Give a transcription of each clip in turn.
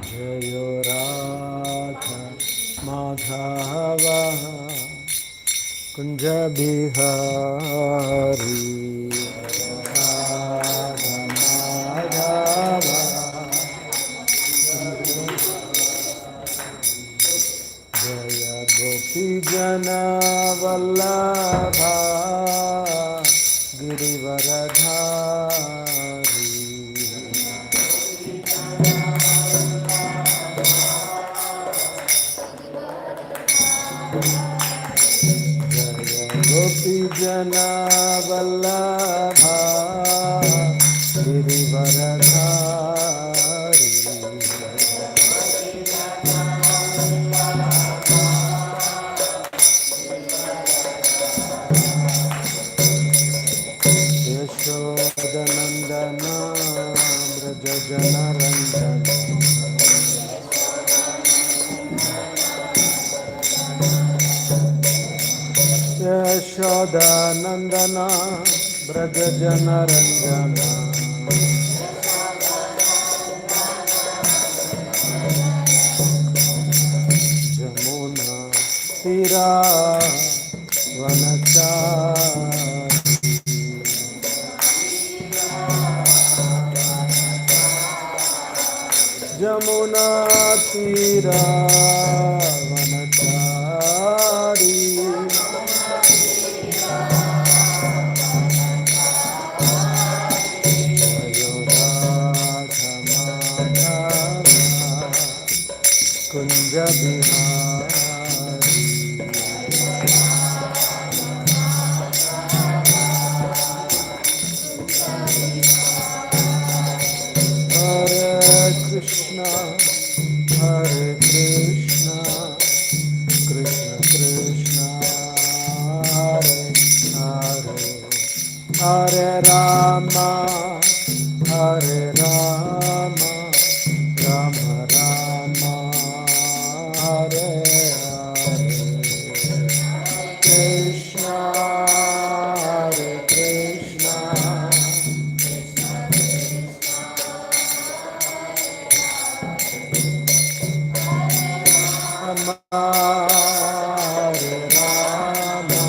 Jayo Radha Madhava Kunja Bihari Radha Madhava Jaya Gopi Jana Vallabha Girivaradhari Gopi Jana Vallabha Girivaradhari Yashodanandana Braja Jana Randana Yashodanandana Braja Jana Randana Jamuna Tira Vanachari Jamuna Tira Vanachari Kunja Bihari Hare Krishna Hare Krishna Krishna Krishna Hare Hare Hare Rama Hare Rama Rama Rama Hare Hare Krishna Hare Krishna Rama Hare Rama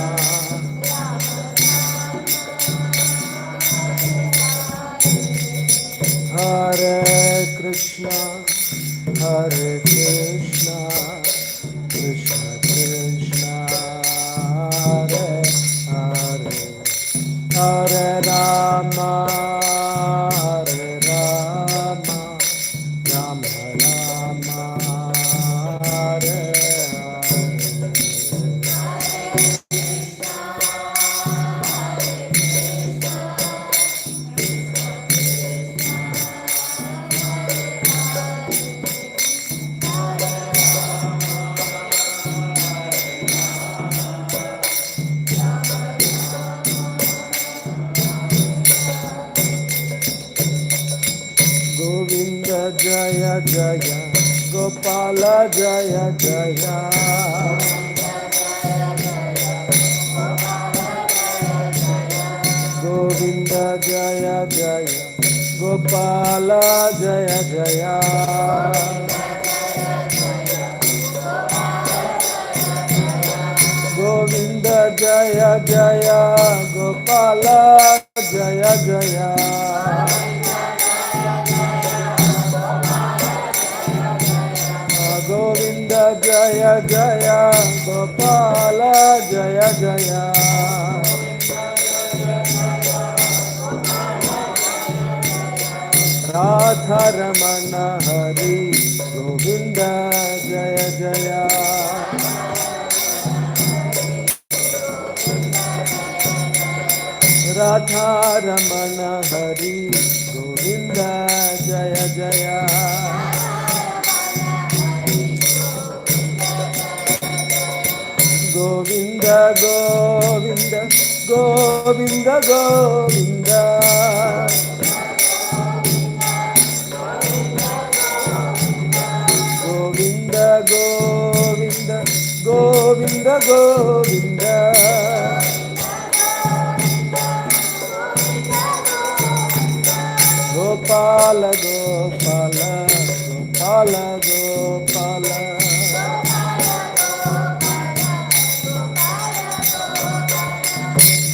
Krishna, Hare Krishna, Krishna Krishna, Hare Hare, Hare Rama, Hare Rama, Rama Rama, Hare Govinda Jaya Jaya, Gopala Jaya Jaya. Govinda Jaya Jaya, Gopala Jaya Jaya. Govinda Jaya Jaya, Gopala Jaya Jaya. Govinda Jaya Jaya, Gopala Jaya Jaya. Radha Ramana Hari, Govinda Jaya Jaya. Radha Ramana Hari, Govinda Jaya Jaya. Govinda Govinda, Govinda Govinda. Govinda Govinda, Govinda Govinda. Gopala Gopala, Gopala Gopala.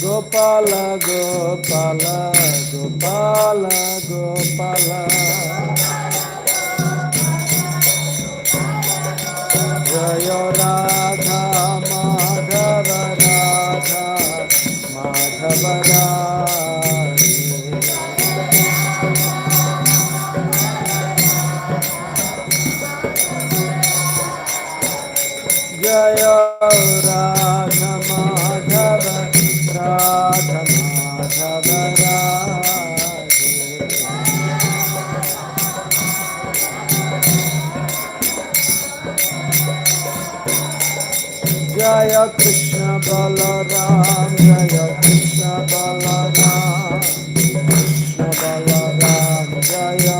Gopala Gopala, Gopala Gopala. Jaya Radha Madhava Radha Madhava Radha. Jaya Radha Madhava Radha Madhava Radha. Jaya Krishna Balaram, Jaya Krishna Balaram, Krishna Balaram, Jaya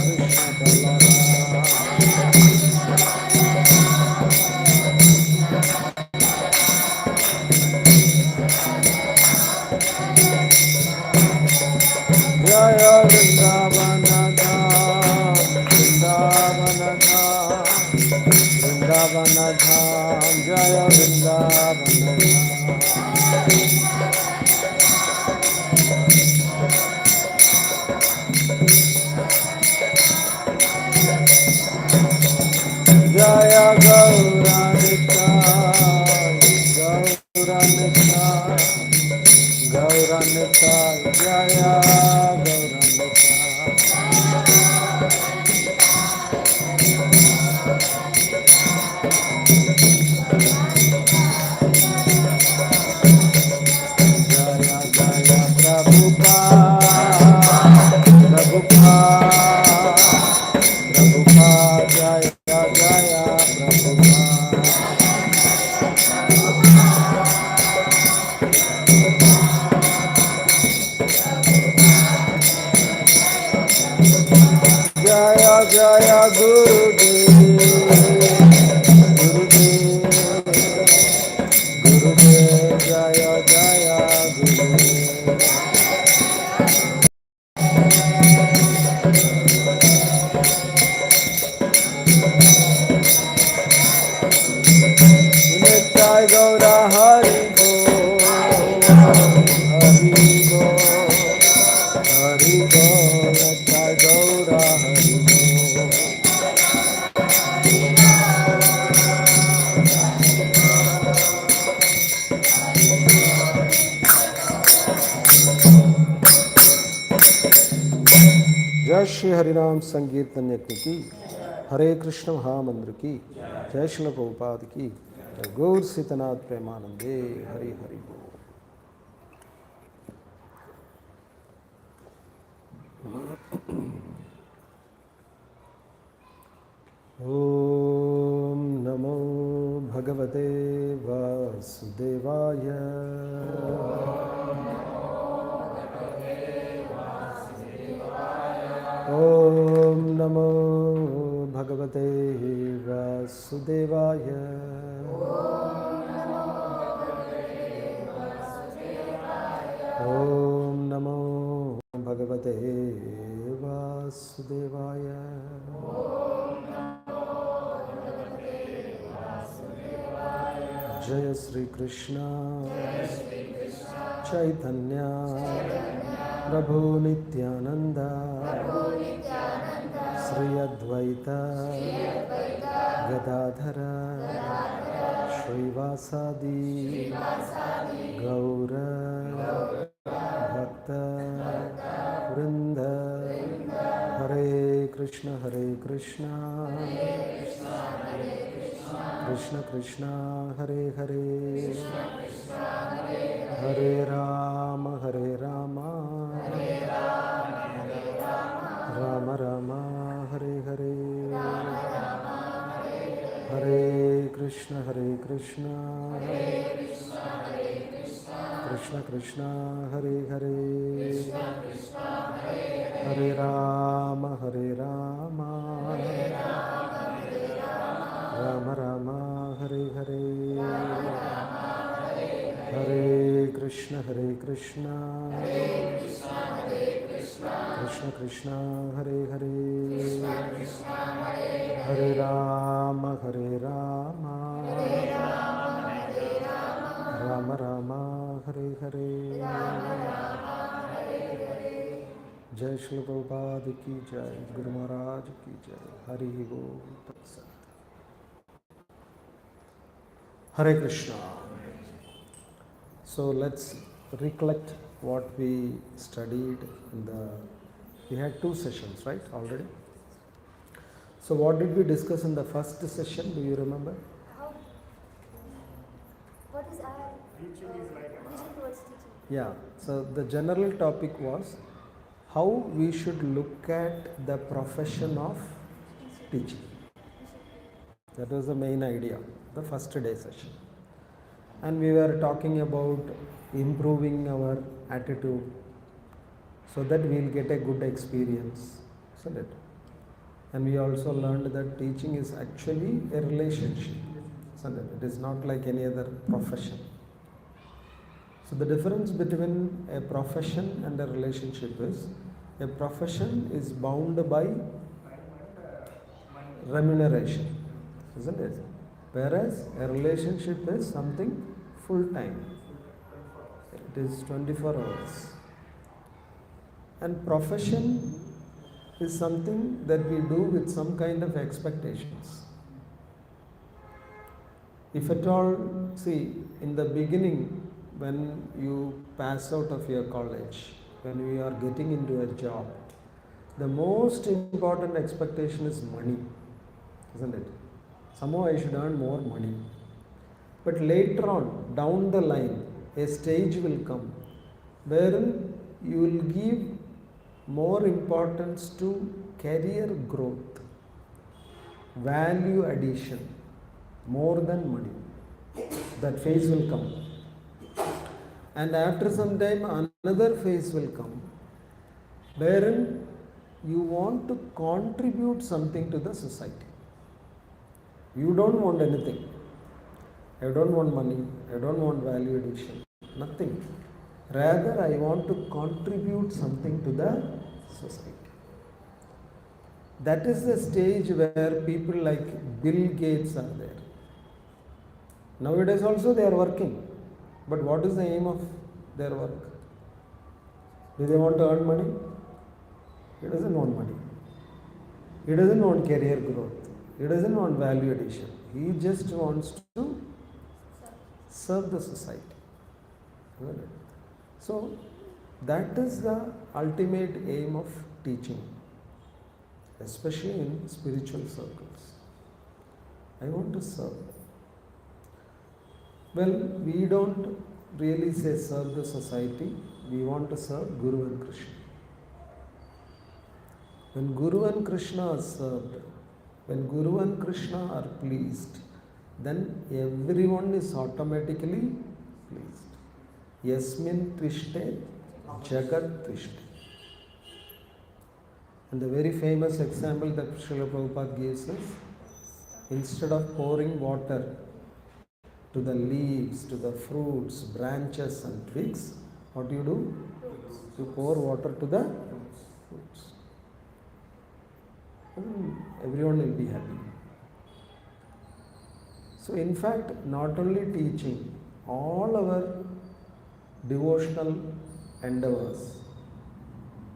Krishna Balaram. Jaya Vrindavana Dham, Vrindavana Dham, Vrindavana Dham, Jaya Vrindavana Dham. Jaya Gaura Nitai, Gaura Nitai, Gaura Nitai, Jaya Gaura Nitai. Jaya Jaya Prabhupada, Prabhupada, Prabhupada, Jaya Jaya Prabhupada. Jaya Jaya Gurudev, Gurudev, Gurudev, Jaya Jaya Gurudev. Nitai Gaura Hari Bo, Hari Bo, Hari Bo, Nitai Gaura Hari Bo. जय श्री हरिनाम संकीर्तन यज्ञ की, हरे कृष्ण महामंत्र की, जय श्रील प्रभुपाद की, जय गौर सीतनाथ प्रेमानंदे, हरि हरि बोल। ओम नमो भगवते वासुदेवाय। ओम नमो भगवते वासुदेवाय। ओम नमो भगवते वासुदेवाय। जय श्री कृष्ण चैतन्य प्रभु नित्यानंद श्री अद्वैत गदाधर श्रीवासादि गौर भक्त वृंद। हरे कृष्ण कृष्ण कृष्ण हरे हरे, हरे राम राम राम हरे हरे। हरे कृष्ण कृष्ण कृष्ण हरे हरे, हरे राम राम राम हरे हरे। हरे कृष्ण कृष्ण कृष्ण हरे हरे, हरे राम राम राम हरे हरे। जय श्री प्रभुपाद की जय, गुरु महाराज की जय, हरि बोल। Hare Krishna. So let's recollect what we studied in the. We had 2 sessions, right, already? So what did we discuss in the first session? Do you remember? What is our vision towards teaching? Yeah. So the general topic was how we should look at the profession of teaching. That was the main idea, the first day session. And we were talking about improving our attitude so that we'll get a good experience, isn't it? And we also learned that teaching is actually a relationship, isn't it? It is not like any other profession. So the difference between a profession and a relationship is, a profession is bound by remuneration, isn't it? Whereas a relationship is something full time. It is 24 hours. And profession is something that we do with some kind of expectations. If at all, see, in the beginning, when you pass out of your college, when you are getting into a job, the most important expectation is money, isn't it? Somehow I should earn more money. But later on, down the line, a stage will come wherein you will give more importance to career growth, value addition, more than money. That phase will come. And after some time, another phase will come wherein you want to contribute something to the society. You don't want anything. I don't want money. I don't want value addition. Nothing. Rather, I want to contribute something to the society. That is the stage where people like Bill Gates are there. Nowadays also they are working. But what is the aim of their work? Do they want to earn money? He doesn't want money. He doesn't want career growth. He doesn't want value addition. He just wants to serve the society. So that is the ultimate aim of teaching. especially in spiritual circles. I want to serve. Well, we don't really say serve the society, we want to serve Guru and Krishna. When Guru and Krishna are served, when Guru and Krishna are pleased, then everyone is automatically pleased. Yasmin Trishte Jagat Trishte. And the very famous example that Śrīla Prabhupāda gives us, instead of pouring water to the leaves, to the fruits, branches and twigs, what do? You pour water to the fruits. And everyone will be happy. So in fact, not only teaching, all our devotional endeavors,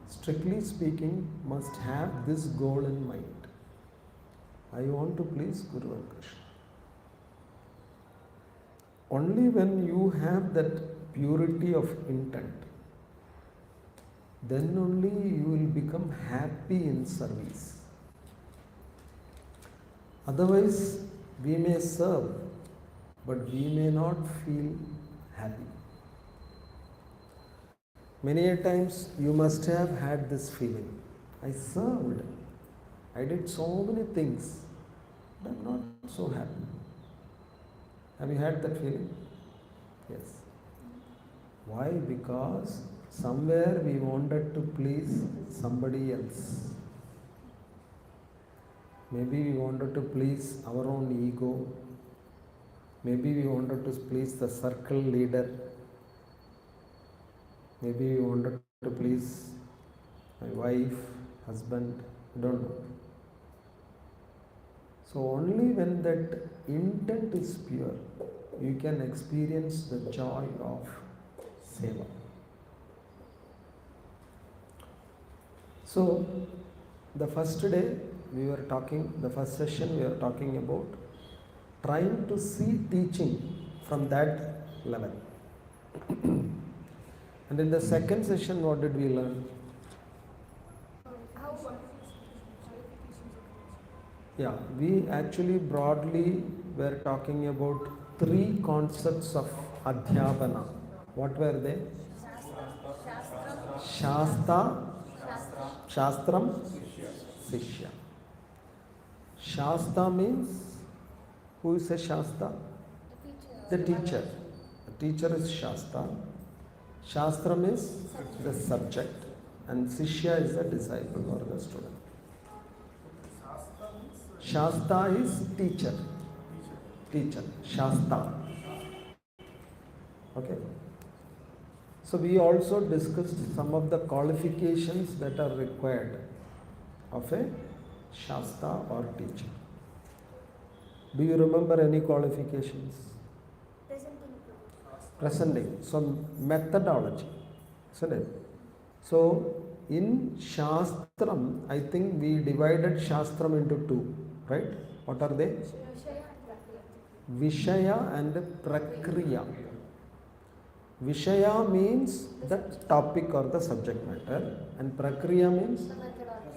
strictly speaking, must have this goal in mind. I want to please Guru and Krishna. Only when you have that purity of intent, then only you will become happy in service. Otherwise, we may serve, but we may not feel happy. Many a times you must have had this feeling. I served. I did so many things, but I'm not so happy. Have you had that feeling? Yes. Why? Because somewhere we wanted to please somebody else. Maybe we wanted to please our own ego. Maybe we wanted to please the circle leader. Maybe we wanted to please my wife, husband, I don't know. So only when that intent is pure, you can experience the joy of seva. So the first day we were talking, the first session we were talking about trying to see teaching from that level. And in the second session, what did we learn? Yeah, we actually broadly were talking about three concepts of adhyapana. What were they? Shasta, Shastram, Sishya. Shasta means, who is a Shasta? The teacher. The teacher is Shasta. Shastram is the subject and Sishya is the disciple or the student. Shasta is teacher. Teacher. Shasta. Okay. So we also discussed some of the qualifications that are required of a Shasta or teacher. Do you remember any qualifications? Presenting. So methodology, isn't it? So in Shastram, I think we divided Shastram into two, right? What are they? Vishaya and Prakriya. Vishaya means the topic or the subject matter, and Prakriya means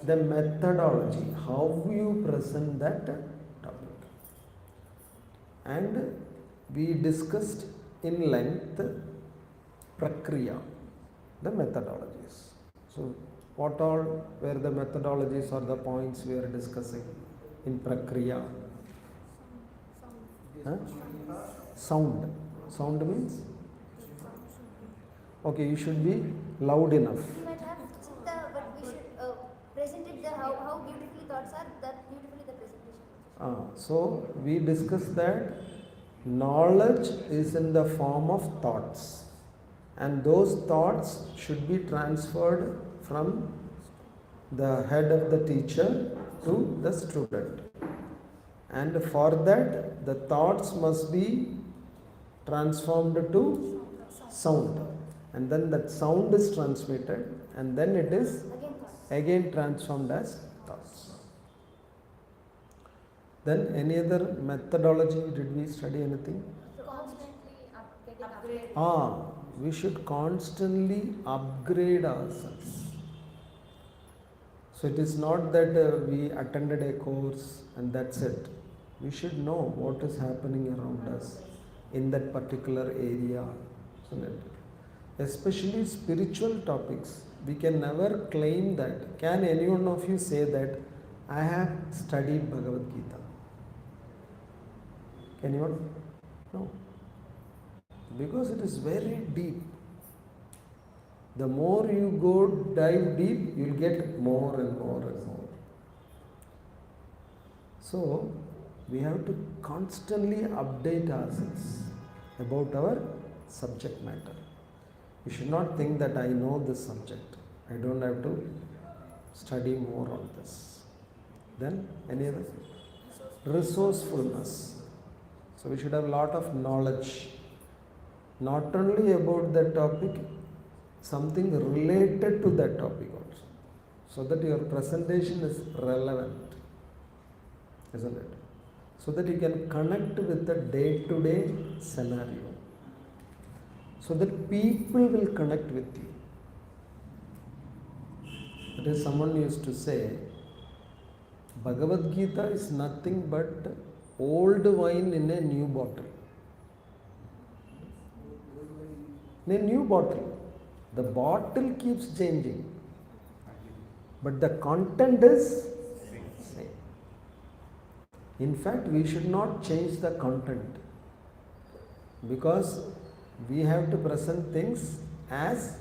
the methodology, how you present that topic. And we discussed in length Prakriya, the methodologies. So what all were the methodologies or the points we are discussing in Prakriya? Huh? Sound. Sound means? Okay, you should be loud enough. We might have chitta, but we should present it how beautifully thoughts are, that beautifully the presentation. So we discussed that knowledge is in the form of thoughts, and those thoughts should be transferred from the head of the teacher to the student. And for that, the thoughts must be transformed to sound. And then that sound is transmitted, and then it is again transformed as thoughts. Then any other methodology, did we study anything? Upgrade. We should constantly upgrade ourselves. So it is not that we attended a course and that's it. We should know what is happening around us in that particular area, isn't it? Especially spiritual topics. We can never claim that. Can any one of you say that I have studied Bhagavad Gita? Can anyone? No. Because it is very deep. The more you go dive deep, you will get more and more and more. So, we have to constantly update ourselves about our subject matter. We should not think that I know this subject. I don't have to study more on this. Then, any other? Resourcefulness. So, we should have a lot of knowledge. Not only about that topic, something related to that topic also. So that your presentation is relevant. Isn't it? So that you can connect with the day-to-day scenario. So that people will connect with you. That is, someone used to say, Bhagavad Gita is nothing but old wine in a new bottle. In a new bottle. The bottle keeps changing. But the content is same. In fact, we should not change the content. Because we have to present things as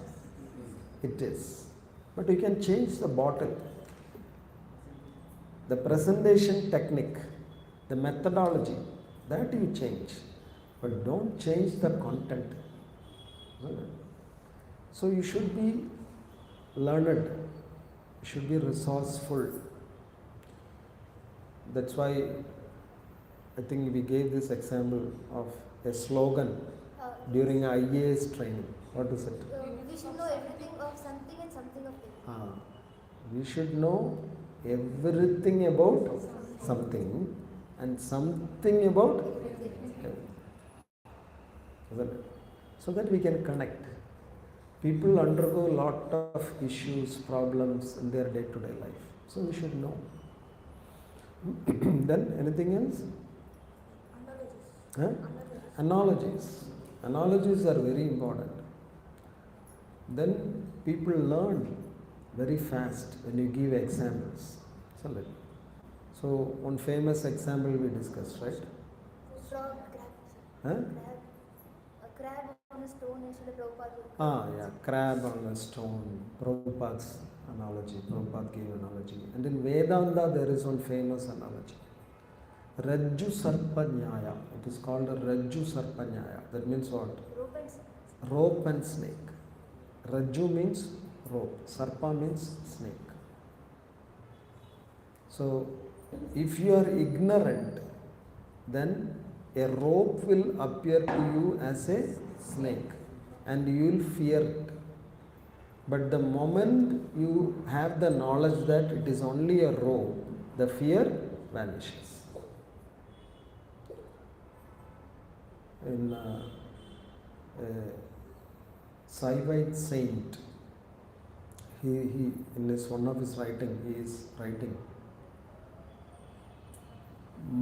it is. But you can change the bottle. The presentation technique, the methodology, that you change. But don't change the content. So you should be learned. You should be resourceful. That's why I think we gave this example of a slogan during IAS training. What is it? We should know everything of something and something of everything. We should know everything about something and something about everything. Isn't it? So that we can connect. People undergo a lot of issues, problems in their day-to-day life. So we should know. Then anything else? Analogies. Analogies are very important. Then people learn very fast when you give examples. So one famous example we discussed, right? Frog, crab. A crab on a stone and Śrīla Prabhupāda. Crab on a stone. Prabhupada's analogy. Prabhupada gave analogy. And in Vedanta there is one famous analogy. Rajju Sarpa Nyaya. It is called a Rajju Sarpa Nyaya. That means what? Rope and snake. Rajju means rope. Sarpa means snake. So, if you are ignorant, then a rope will appear to you as a snake and you will fear it. But the moment you have the knowledge that it is only a rope, the fear vanishes. In Saivite saint, he in one of his writing, he is writing,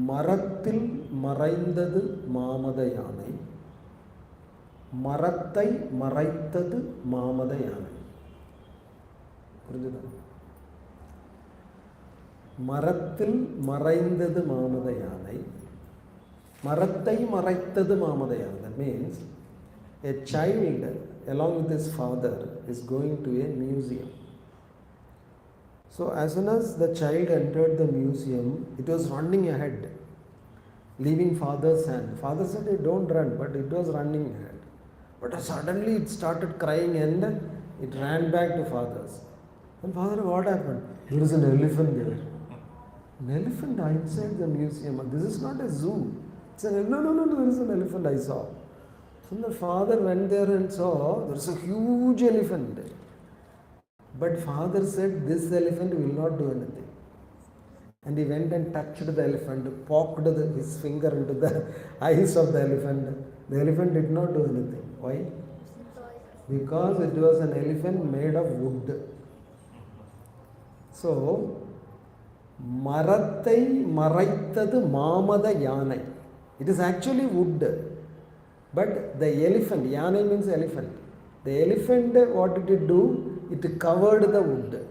மரத்தில் மறைந்தது மாமத யானை, மரத்தை மறைத்தது மாமத யானை. புரிஞ்சுதா? மரத்தில் மறைந்தது மாமத யானை, மரத்தை மறைத்தது மாமத யானை. That means a child along with his father is going to a museum. So as soon as the child entered the museum, it was running ahead, leaving father's hand. Father said, "Hey, don't run," but it was running ahead. But suddenly it started crying and it ran back to father's. And father, what happened? There is an elephant there. An elephant inside the museum. This is not a zoo. It's an, no, there is an elephant I saw. So the father went there and saw there is a huge elephant there. But father said, this elephant will not do anything. And he went and touched the elephant, poked his finger into the eyes of the elephant. The elephant did not do anything. Why? Because it was an elephant made of wood. So, Marathai Maraitadu Mamada Yanai. It is actually wood. But the elephant, Yanai means elephant. The elephant, what did it do? It covered the wood.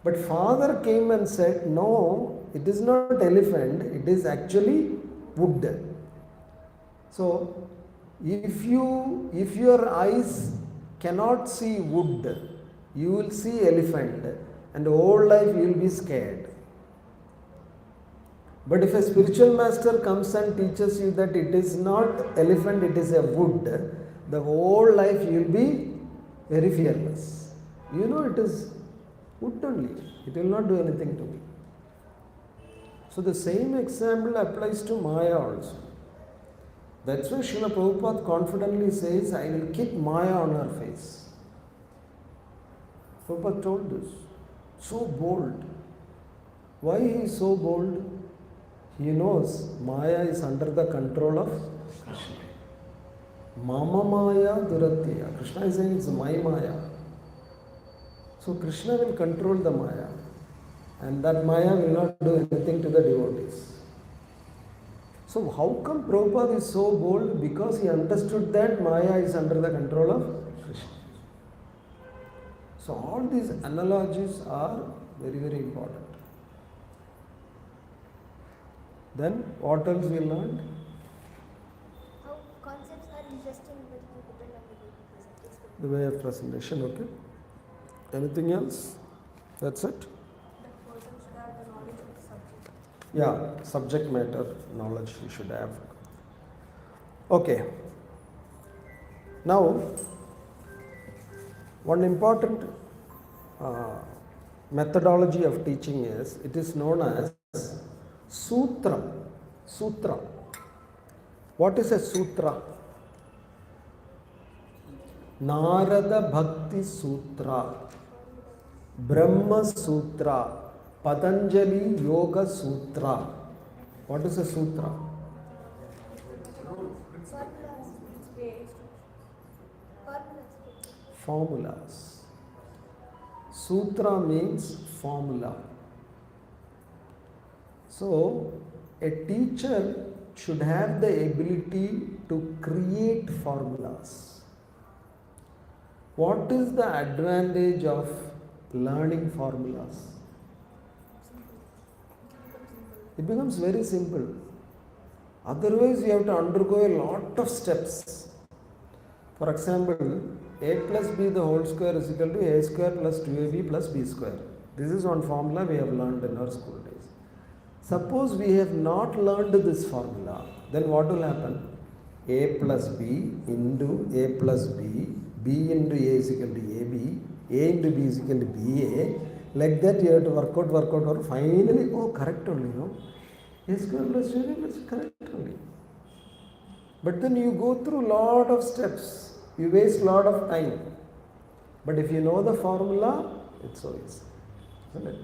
But father came and said, no, it is not elephant, it is actually wood. So, if your eyes cannot see wood, you will see elephant, and whole life you will be scared. But if a spiritual master comes and teaches you that it is not elephant, it is a wood, the whole life you will be very fearless. You know it is wood only, it will not do anything to me. So the same example applies to Maya also. That's why Śrīla Prabhupāda confidently says, I will kick Maya on her face. Prabhupada told this. So bold. Why he is so bold? He knows Maya is under the control of Krishna. Mama Maya Duratya. Krishna is saying it's my Maya. So Krishna will control the Maya. And that Maya will not do anything to the devotees. So how come Prabhupada is so bold? Because he understood that Maya is under the control of Krishna. So all these analogies are very, very important. Then what else we learned? How concepts are interesting but you depend on the way The way of presentation, okay. Anything else? That's it? The person should have the knowledge of the subject. Yeah, subject matter knowledge we should have. Okay. Now, one important methodology of teaching is, it is known as Sutra. Sutra. What is a sutra? Narada Bhakti Sutra, Brahma Sutra, Patanjali Yoga Sutra. What is a sutra? Formulas. Sutra means formula. So, a teacher should have the ability to create formulas. What is the advantage of learning formulas? It becomes very simple. Otherwise, you have to undergo a lot of steps. For example, a plus b the whole square is equal to a square plus 2ab plus b square. This is one formula we have learned in our school days. Suppose we have not learned this formula, then what will happen? A plus b into a plus b, b into a is equal to ab, a into b is equal to ba. Like that you have to work out, or finally, oh, correct only, no? A square plus 2ab plus correct only. But then you go through lot of steps. You waste lot of time. But if you know the formula, it's so easy. Isn't it?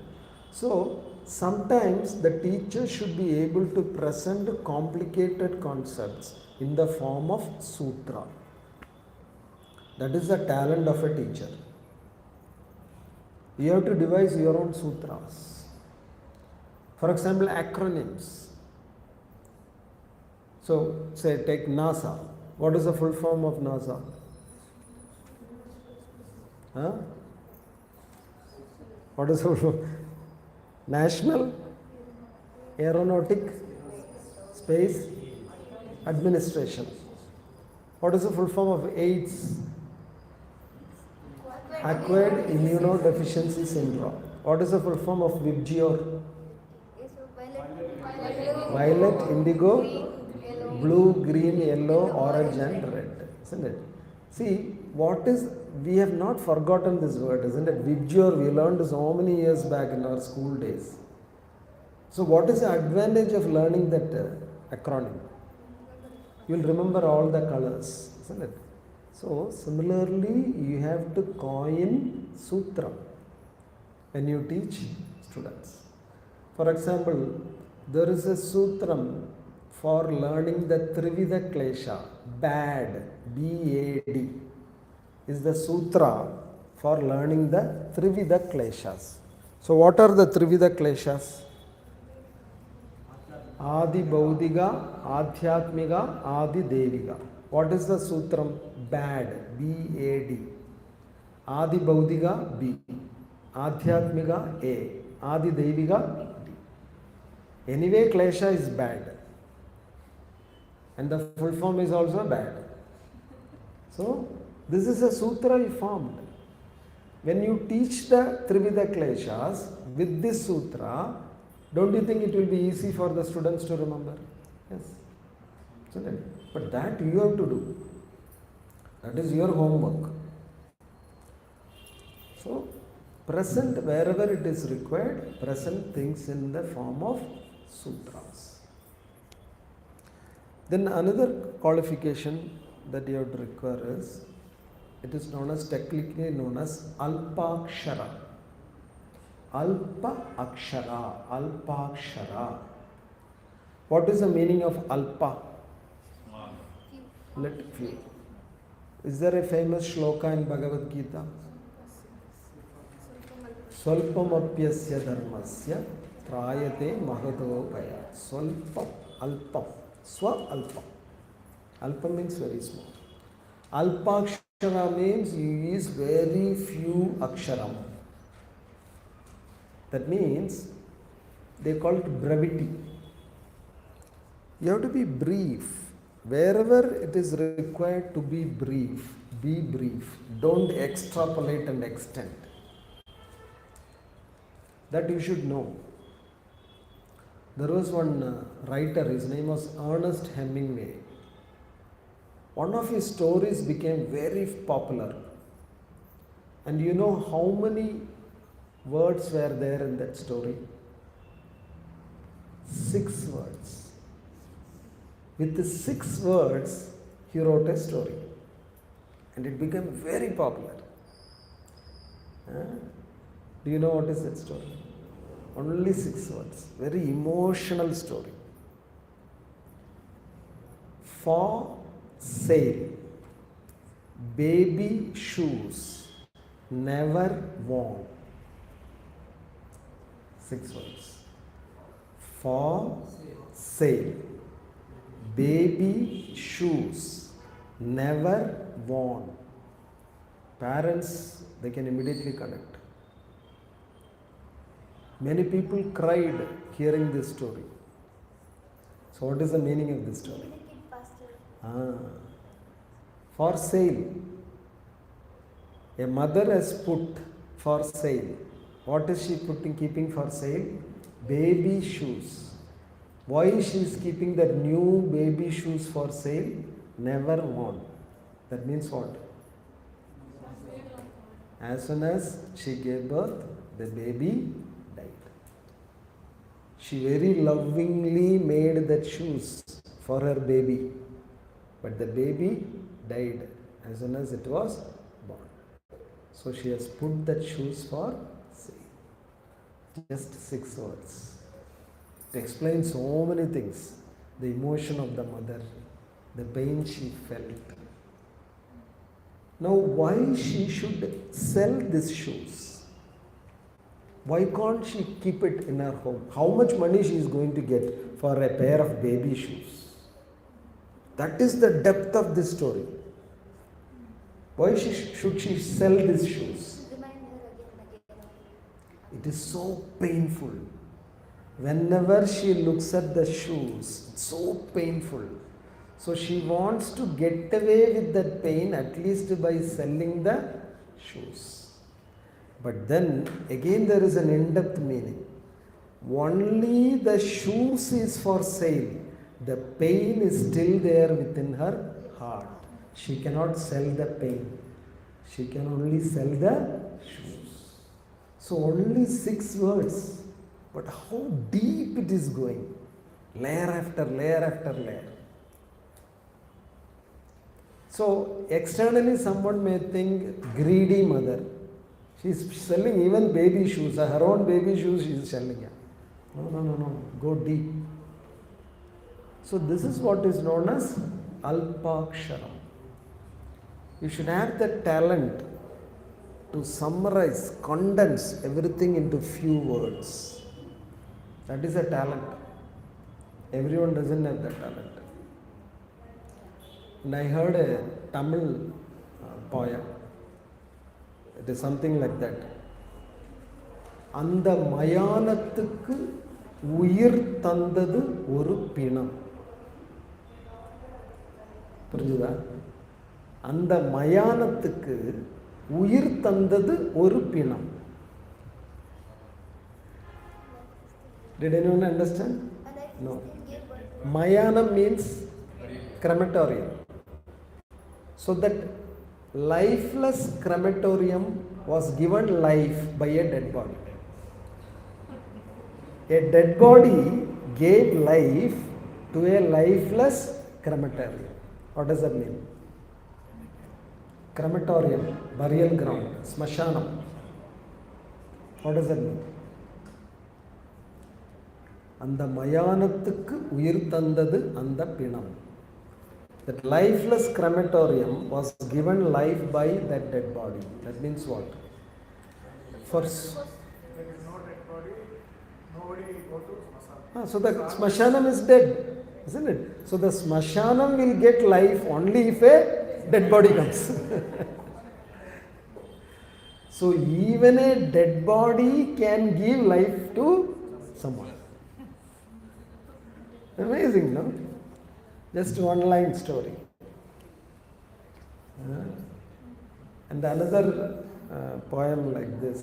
So, sometimes the teacher should be able to present complicated concepts in the form of sutra. That is the talent of a teacher. You have to devise your own sutras. For example, acronyms. So, say take NASA. What is the full form of NASA? Huh? What is the full form? National Aeronautic Space Administration. What is the full form of AIDS? Acquired Immunodeficiency Syndrome. What is the full form of VIBGYOR? Violet, indigo, blue, green, yellow, orange and red. Isn't it? See, we have not forgotten this word, isn't it? VIBGYOR, we learned so many years back in our school days. So what is the advantage of learning that acronym? You will remember all the colors, isn't it? So similarly, you have to coin sutra when you teach students. For example, there is a sutram for learning the Trivida Klesha, BAD, B-A-D, is the sutra for learning the Trivida Kleshas. So what are the Trivida Kleshas? Adi Baudiga, Adhyatmiga, Adi Deviga. What is the sutram? Bad, B-A-D. Adi Baudiga, B. Adhyatmiga, A. Adi Deviga, D. Anyway, Klesha is bad. And the full form is also bad. So, this is a sutra he formed. When you teach the Trivida Kleshas with this sutra, don't you think it will be easy for the students to remember? Yes. But that you have to do. That is your homework. So, present wherever it is required, present things in the form of sutras. Then another qualification that you have to require is, it is technically known as Alpakshara. Alpa Akshara. Alpakshara. What is the meaning of Alpa? Let few. Is there a famous shloka in Bhagavad Gita? Swalpamapyasya dharmasya trayate mahadopaya. Swalpam, alpam, swa alpam. Alpam means very small. Alpakshara means he is very few aksharam. That means they call it brevity. You have to be brief. Wherever it is required to be brief, be brief. Don't extrapolate and extend. That you should know. There was one writer, his name was Ernest Hemingway. One of his stories became very popular. And you know how many words were there in that story? 6 words. With the 6 words, he wrote a story. And it became very popular. Do you know what is that story? Only 6 words. Very emotional story. For sale. Baby shoes. Never worn. 6 words. For sale. Baby shoes. Never worn. Parents, they can immediately connect. Many people cried hearing this story. So what is the meaning of this story? For sale. A mother has put for sale. What is she keeping for sale? Baby shoes. Why she is keeping that new baby shoes for sale? Never worn. That means what? As soon as she gave birth, the baby died. She very lovingly made that shoes for her baby. But the baby died as soon as it was born. So she has put that shoes for sale. Just 6 words. It explains so many things. The emotion of the mother, the pain she felt. Now, why she should sell these shoes? Why can't she keep it in her home? How much money she is going to get for a pair of baby shoes? That is the depth of this story. Why should she sell these shoes? It is so painful. Whenever she looks at the shoes, it's so painful. So she wants to get away with that pain at least by selling the shoes. But then again there is an in-depth meaning. Only the shoes is for sale. The pain is still there within her heart. She cannot sell the pain. She can only sell the shoes. So only 6 words. But how deep it is going. Layer after layer after layer. So externally someone may think greedy mother. She is selling even baby shoes. Her own baby shoes she is selling. No. Go deep. So this is what is known as Alpaksharam. You should have the talent to summarize, condense everything into few words. That is a talent. Everyone doesn't have that talent. And I heard a Tamil poem. It is something like that. அந்த மயானத்துக்கு உயிர் தந்தது ஒரு பிணம். புரிஞ்சுதா? அந்த மயானத்துக்கு உயிர் தந்தது ஒரு பிணம். Did anyone understand? No. Mayanam means crematorium. So that lifeless crematorium was given life by a dead body. A dead body gave life to a lifeless crematorium. What does that mean? Crematorium, burial ground, smashanam. What does that mean? அந்த மயானத்துக்கு உயிர் தந்தது அந்த பிணம். That lifeless crematorium was given life by that dead body. That means what? First, there is no dead body, nobody go to smashanam. So the smashanam is dead, isn't it? So the smashanam will get life only if a dead body comes. So even a dead body can give life to someone. Amazing, no? Just one line story. And another poem like this.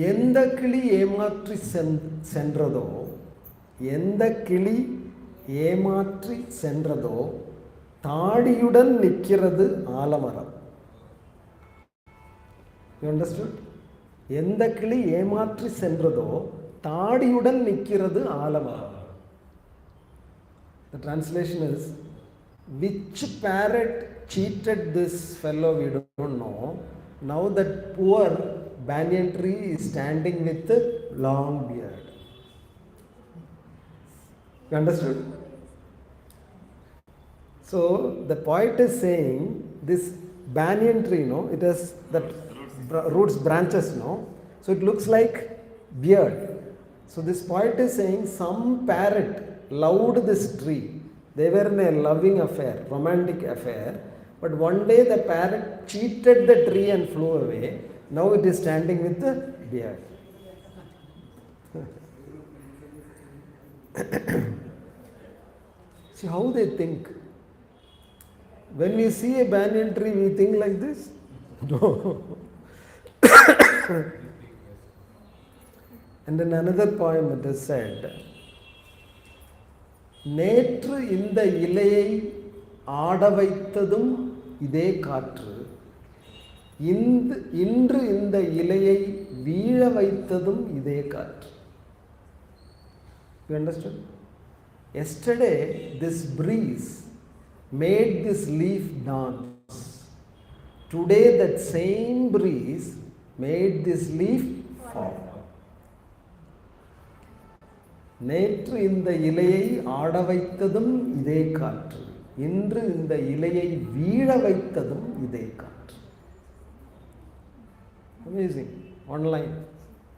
எந்த கிளி ஏமாற்றி சென்றதோ, எந்த கிளி ஏமாற்றி சென்றதோ தாடியுடன் நிற்கிறது ஆலமரம். You understood? எந்த கிளி ஏமாற்றி சென்றதோ தாடியுடன் நிற்கிறது ஆலமரம். The translation is, which parrot cheated this fellow we don't know. Now that poor banyan tree is standing with a long beard. You understood? So the poet is saying this banyan tree, no, it has that roots, branches, no, so it looks like beard. So this poet is saying some parrot loved this tree. They were in a loving affair, romantic affair, but one day the parrot cheated the tree and flew away. Now it is standing with the beard. See how they think. When we see a banyan tree, we think like this? No. And in another poem it is said, நேற்று இந்த இலையை ஆட வைத்ததும் இதே காற்று, இன்று இந்த இலையை வீழ வைத்ததும் இதே காற்று. You understood? Yesterday this breeze made this leaf dance. Today that same breeze made this leaf fall. நேற்று இந்த இலையை ஆட வைத்ததும் இதே காற்று, இன்று இந்த இலையை வீழ வைத்ததும் இதே காற்று. Amazing. One line,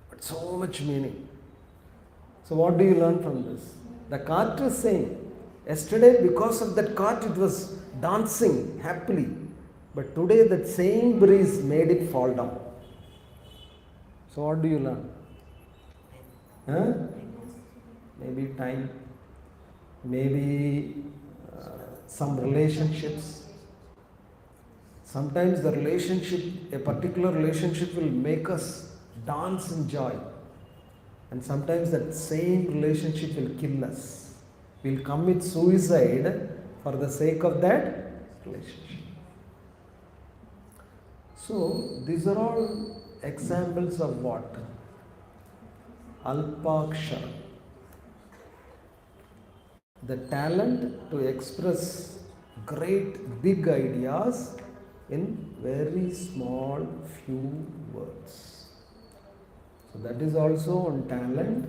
but so much meaning. So what do you learn from this? The kaatha is saying, yesterday because of that kaatha it was dancing happily, but today that same breeze made it fall down. So what do you learn? Maybe time, maybe some relationships. Sometimes the relationship, a particular relationship will make us dance in joy. And sometimes that same relationship will kill us. We'll commit suicide for the sake of that relationship. So these are all examples of what? Alpakshara. The talent to express great big ideas in very small few words. So that is also one talent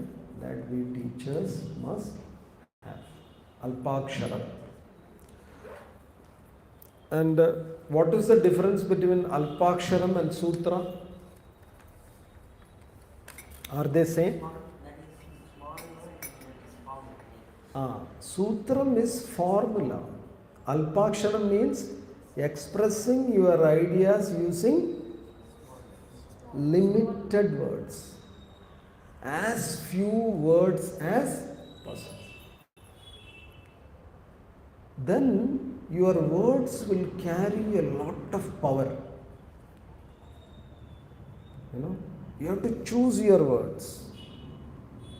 that we teachers must have. Alpakshara. And what is the difference between Alpaksharam and Sutra? Are they same? Sutram is formula. Alpaksharam means expressing your ideas using limited words. As few words as possible. Then your words will carry a lot of power. You have to choose your words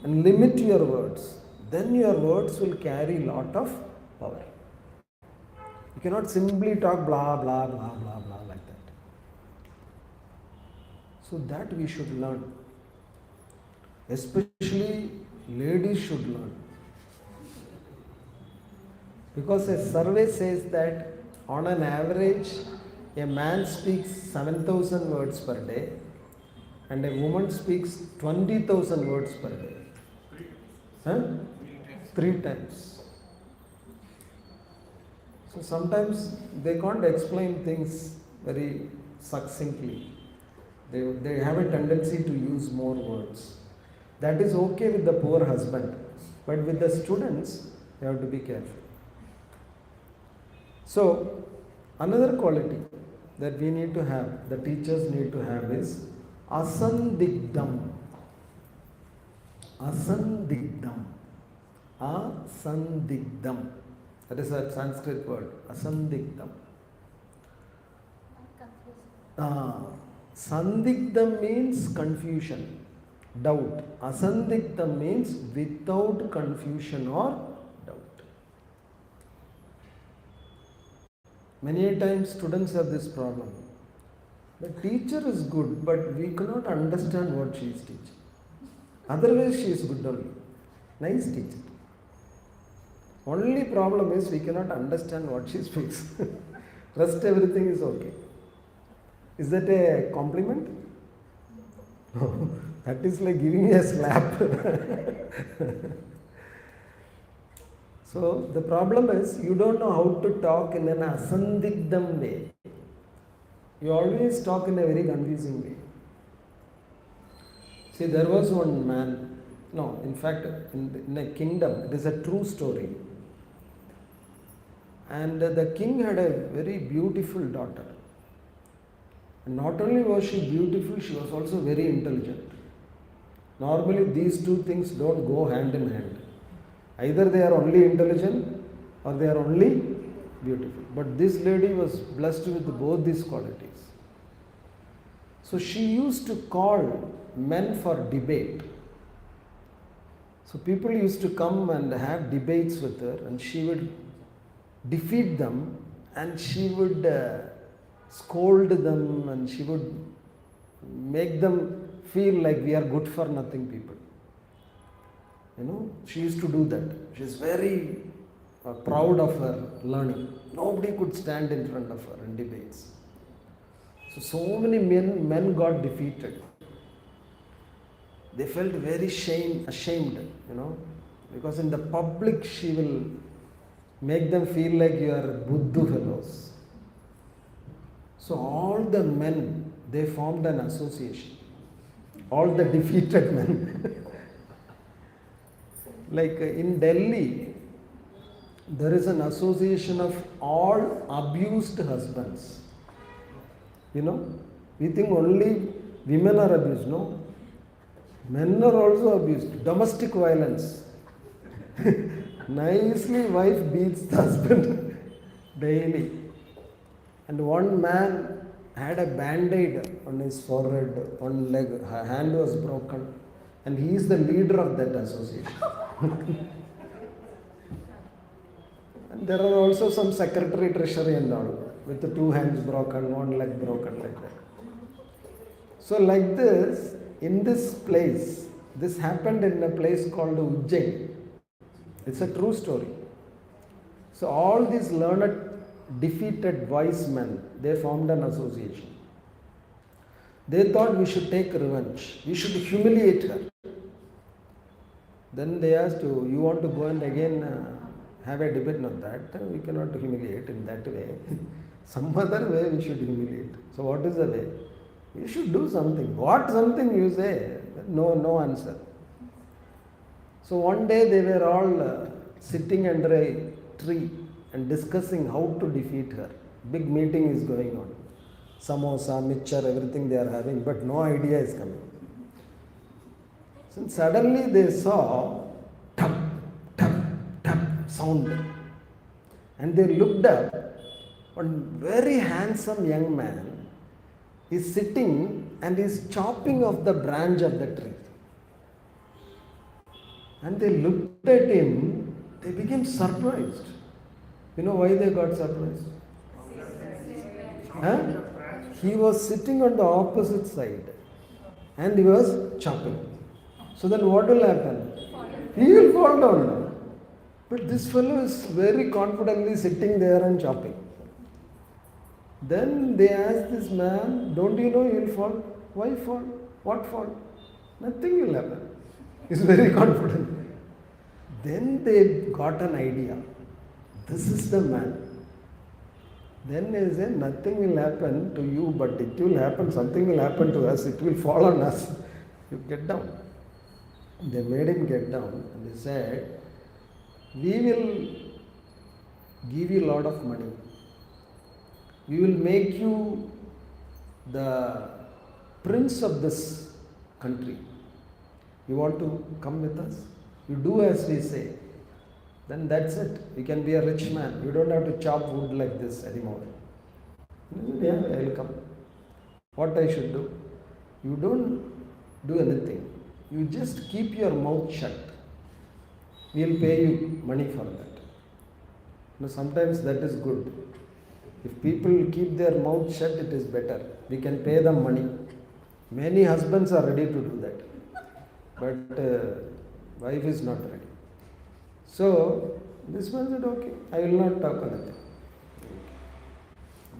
and limit your words. Then your words will carry a lot of power. You cannot simply talk blah, blah, blah, blah, blah like that. So that we should learn. Especially ladies should learn. Because a survey says that on an average, a man speaks 7,000 words per day and a woman speaks 20,000 words per day. Huh? 3 times. So sometimes they can't explain things very succinctly. They have a tendency to use more words. That is okay with the poor husband, but with the students, you have to be careful. So, another quality that we need to have, the teachers need to have is asandigdam. Asandigdam. Asandigdam. That is a Sanskrit word. Asandigdam. Sandigdam means confusion, doubt. Asandigdam means without confusion or doubt. Many times students have this problem. The teacher is good, but we cannot understand what she is teaching. Otherwise she is good only. Nice teacher. Only problem is we cannot understand what she speaks. Rest everything is okay. Is that a compliment? No. That is like giving me a slap. So the problem is you don't know how to talk in an asandigdam way. You always talk in a very confusing way. See, there was one man, in fact, in a kingdom, it is a true story. And the king had a very beautiful daughter. And not only was she beautiful, she was also very intelligent. Normally these two things don't go hand in hand. Either they are only intelligent or they are only beautiful. But this lady was blessed with both these qualities. So she used to call men for debate. So people used to come and have debates with her, and she would defeat them, and she would scold them, and she would make them feel like we are good for nothing people. She used to do that. She is very proud of her learning. Nobody could stand in front of her in debates. So many men got defeated. They felt very ashamed, because in the public she will make them feel like you are Buddha fellows. So all the men, they formed an association. All the defeated men. Like in Delhi, there is an association of all abused husbands. We think only women are abused. No. Men are also abused. Domestic violence. Nicely, wife beats the husband daily. And one man had a band-aid on his forehead, one leg, her hand was broken. And he is the leader of that association. And there are also some secretary, treasury and all, with the 2 hands broken, 1 leg broken, like that. So like this, in this place, this happened in a place called Ujjain. It's a true story. So all these learned, defeated wise men, they formed an association. They thought we should take revenge. We should humiliate her. Then they asked, you want to go and again have a debate on that? We cannot humiliate in that way. Some other way we should humiliate. So what is the way? You should do something. What something you say? No answer. So one day they were all sitting under a tree and discussing how to defeat her. Big meeting is going on. Samosa, mixture, everything they are having, but no idea is coming. So suddenly they saw tap, tap, tap sound. And they looked up. One very handsome young man is sitting and is chopping off the branch of the tree. And they looked at him, they became surprised. You know why they got surprised? Huh? He was sitting on the opposite side and he was chopping. So then what will happen? He will fall down. But this fellow is very confidently sitting there and chopping. Then they asked this man, don't you know you will fall? Why fall? What fall? Nothing will happen. He is very confident. Then they got an idea. This is the man. Then they said, nothing will happen to you, but it will happen, something will happen to us, it will fall on us. You get down. They made him get down and they said, we will give you a lot of money. We will make you the prince of this country. You want to come with us? You do as we say. Then that's it. You can be a rich man. You don't have to chop wood like this anymore. Yeah, I will come. What I should do? You don't do anything. You just keep your mouth shut. We will pay you money for that. Now, sometimes that is good. If people keep their mouth shut, it is better. We can pay them money. Many husbands are ready to do that. But wife is not ready. So, this man said, okay, I will not talk anything.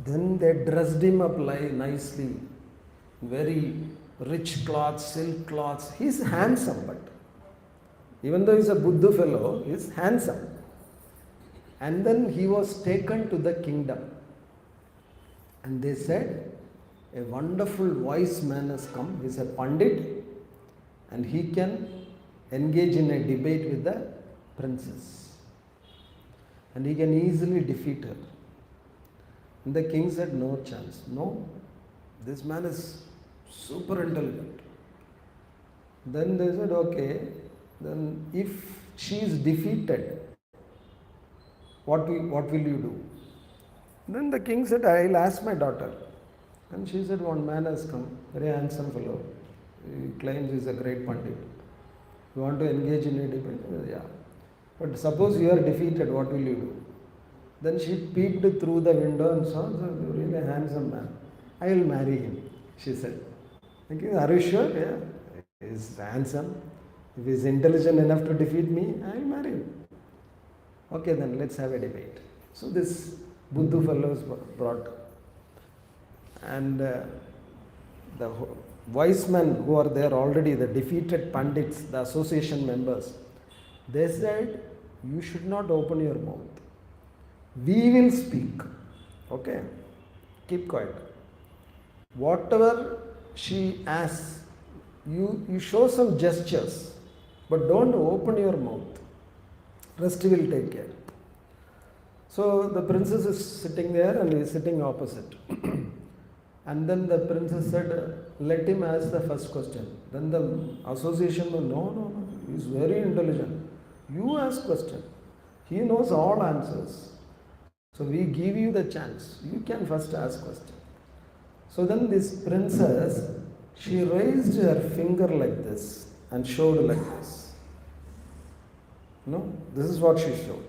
Then they dressed him up nicely, very rich cloths, silk cloths. He is handsome, but even though he is a Buddha fellow, he is handsome. And then he was taken to the kingdom. And they said, a wonderful wise man has come. He is a Pandit and he can engage in a debate with the princess. And he can easily defeat her. And the king said, no chance. No, this man is super intelligent. Then they said, okay, then if she is defeated, what will you do? Then the king said, I will ask my daughter. And she said, one man has come, very handsome fellow. He claims he is a great Pandit. You want to engage in a debate? Yeah. But suppose you are defeated, what will you do? Then she peeped through the window and saw, really a handsome man. I will marry him, she said. Okay, are you sure? Yeah. He is handsome. If he is intelligent enough to defeat me, I will marry him. Okay, then let's have a debate. So this Buddha fellow is brought. And the wise men who are there already, the defeated Pandits, the association members, they said, you should not open your mouth. We will speak. Okay? Keep quiet. Whatever she asks, you show some gestures, but don't open your mouth. Rest will take care. So the princess is sitting there and he is sitting opposite. And then the princess said, let him ask the first question. Then the association, no, he is very intelligent. You ask question. He knows all answers. So we give you the chance. You can first ask question. So then this princess, she raised her finger like this and showed like this. No, this is what she showed.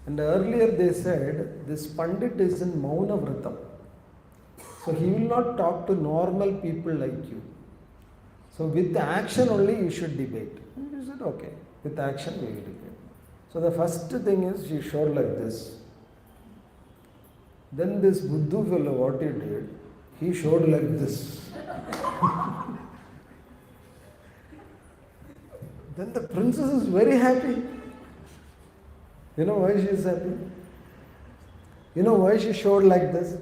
And earlier they said, this Pandit is in Mauna Vratam. So he will not talk to normal people like you. So with the action only you should debate. And he said, okay, with action we will debate. So the first thing is she showed like this. Then this Buddha fellow, what he did, he showed like this. Then the princess is very happy. You know why she is happy? You know why she showed like this?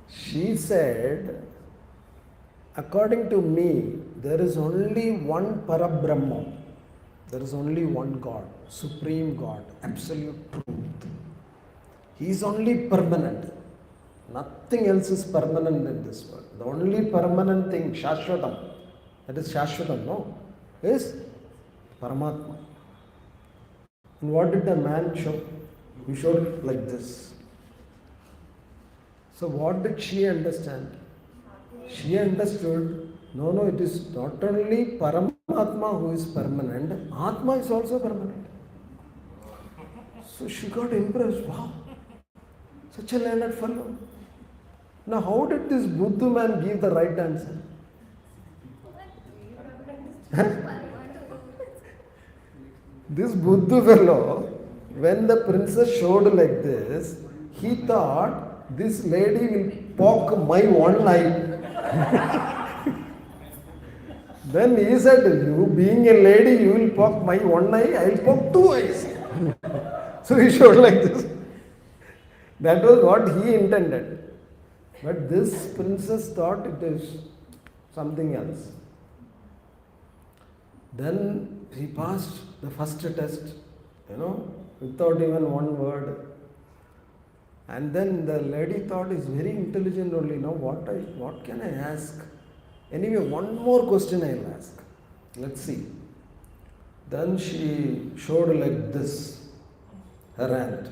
She said, according to me, there is only one Parabrahma. There is only one God, Supreme God, absolute truth. He is only permanent. Nothing else is permanent in this world. The only permanent thing, Shashvatam, that is Shashvatam, no, is Paramatma. And what did the man show? He showed it like this. So what did she understand? She understood, no, it is not only Paramatma who is permanent, Atma is also permanent. So she got impressed. Wow, such a learned fellow. Now how did this Buddha man give the right answer? This Buddha fellow, when the princess showed like this, he thought this lady will poke my one eye. Then he said, you being a lady, you will poke my one eye, I will poke two eyes. So he showed like this. That was what he intended. But this princess thought it is something else. Then he passed the first test, without even one word. And then the lady thought is very intelligent only. Now what can I ask? Anyway, one more question I will ask. Let's see. Then she showed like this, her hand.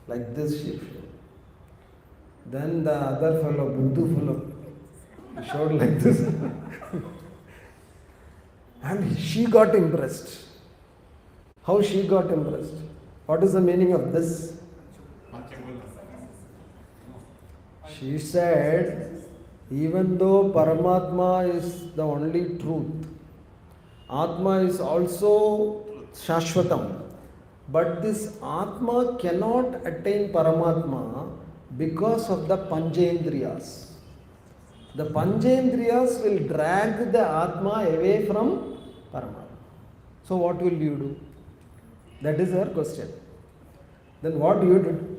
Like this she showed. Then the other fellow, Buddha fellow, showed like this. And she got impressed. How she got impressed? What is the meaning of this? She said, even though Paramatma is the only truth, Atma is also Shashvatam. But this Atma cannot attain Paramatma because of the Panchendriyas. The Panchendriyas will drag the Atma away from Paramatma. So what will you do? That is her question. Then what you did?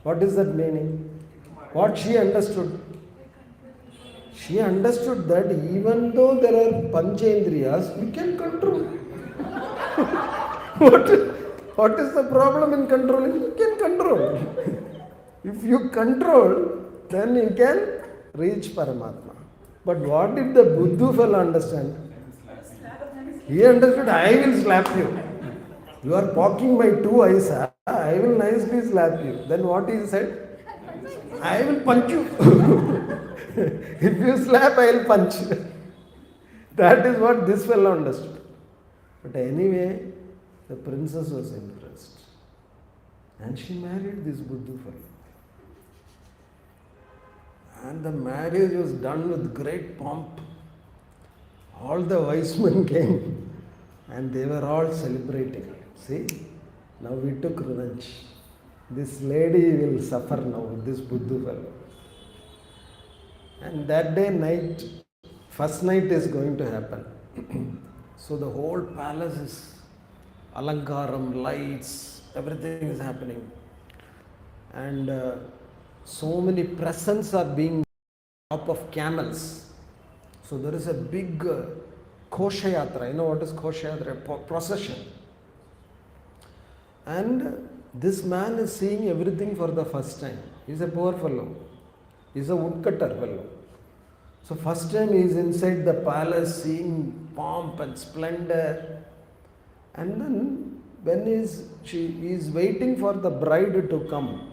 What is that meaning? What she understood? She understood that even though there are Panchendriyas, we can control. What is the problem in controlling? You can control. If you control, then you can reach Paramatma. But what did the Buddha fellow understand? He understood, I will slap you. You are poking my two eyes, I will nicely slap you. Then what he said? I will punch you. If you slap, I will punch. That is what this fellow understood. But anyway, the princess was impressed. And she married this Buddha fellow. And the marriage was done with great pomp. All the wise men came and they were all celebrating. See, now we took revenge. This lady will suffer now with this Buddha fellow. And that day night, first night is going to happen. So the whole palace is alankaram, lights, everything is happening. And so many presents are being top of camels. So there is a big Koshayatra. You know what is Koshayatra? Procession. And this man is seeing everything for the first time. He is a poor fellow. He is a woodcutter fellow. So first time he is inside the palace seeing pomp and splendor. And then when he is waiting for the bride to come.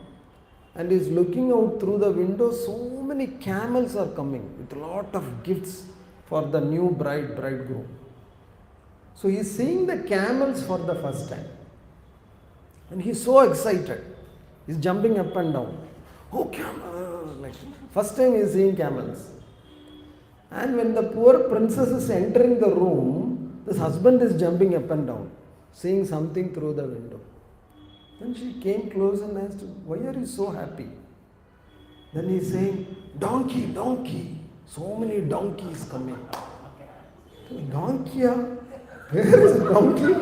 And he is looking out through the window, so many camels are coming with a lot of gifts for the new bridegroom. So he is seeing the camels for the first time. And he is so excited. He is jumping up and down. Oh, camels! Like, first time he is seeing camels. And when the poor princess is entering the room, this husband is jumping up and down, seeing something through the window. Then she came close and asked, why are you so happy? Then he is saying, donkey, donkey. So many donkeys coming. Donkey? Where is donkey?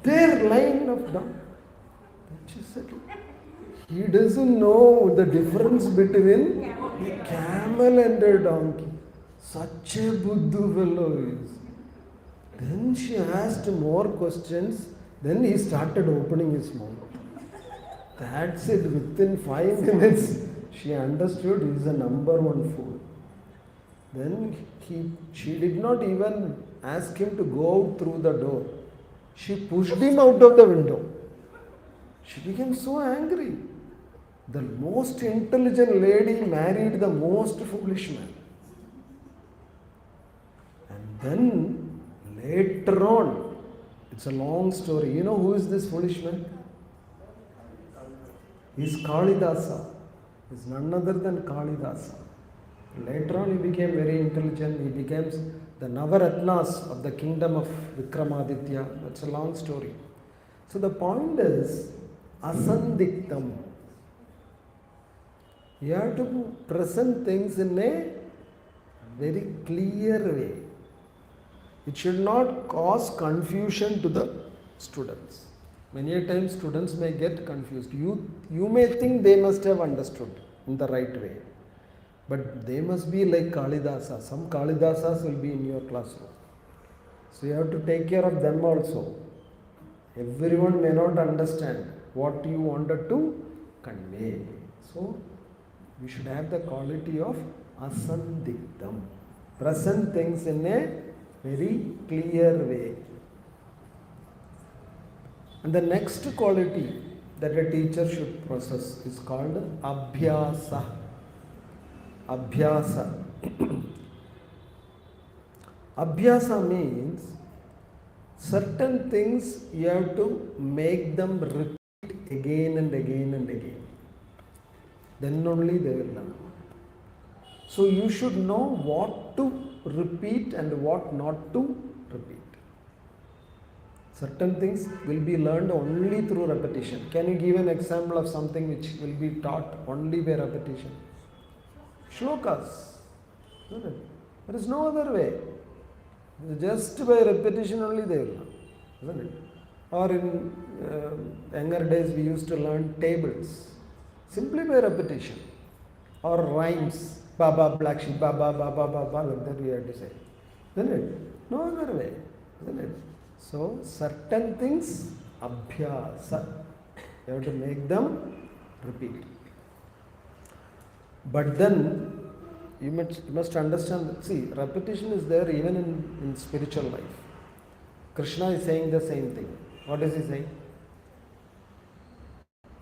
There, line of donkey. Exactly. He doesn't know the difference between a camel and a donkey. Such a buddhu fellow is. Then she asked more questions. Then he started opening his mouth. That's it. Within 5 minutes, she understood he's the number one fool. Then she did not even ask him to go out through the door. She pushed him out of the window. She became so angry. The most intelligent lady married the most foolish man. And then later on, it's a long story. You know who is this foolish man? He's Kalidasa. He's none other than Kalidasa. Later on, he became very intelligent. He became the Navaratnas of the kingdom of Vikramaditya. That's a long story. So the point is, asandiktam. You have to present things in a very clear way. It should not cause confusion to the students. Many a times students may get confused. You may think they must have understood in the right way. But they must be like Kalidasa. Some Kalidasas will be in your classroom. So you have to take care of them also. Everyone may not understand what you wanted to convey. So we should have the quality of asandiktam. Present things in a very clear way. And the next quality that a teacher should possess is called abhyasa. Abhyasa. Abhyasa means certain things you have to make them repeat again and again and again. Then only they will learn. So you should know what to repeat and what not to repeat. Certain things will be learned only through repetition. Can you give an example of something which will be taught only by repetition? Shlokas. There is no other way. Just by repetition only they will learn. Isn't it? Or in younger days we used to learn tables. Simply by repetition. Or rhymes. Baba, black sheep, Baba, Baba, Baba, like that we have to say. Isn't it? No other way. Isn't it? So, certain things, abhyasa. You have to make them repeat. But then, you must understand that, see, repetition is there even in spiritual life. Krishna is saying the same thing. What is he saying?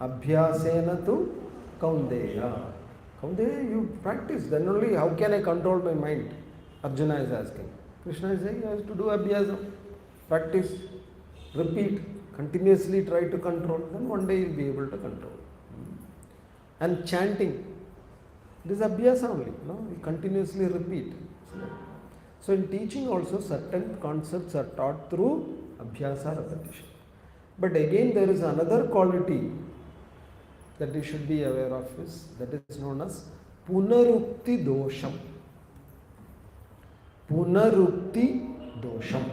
Abhyasena tu kaundeya. Kaundeya, you practice. Then only how can I control my mind? Arjuna is asking. Krishna is saying, you have to do abhyasa. Practice, repeat, continuously try to control. Then one day you will be able to control. And chanting. It is abhyasa only. No? You continuously repeat. So in teaching also certain concepts are taught through abhyasa, repetition. But again there is another quality that you should be aware of is that is known as punarukti dosham. Punarukti dosham.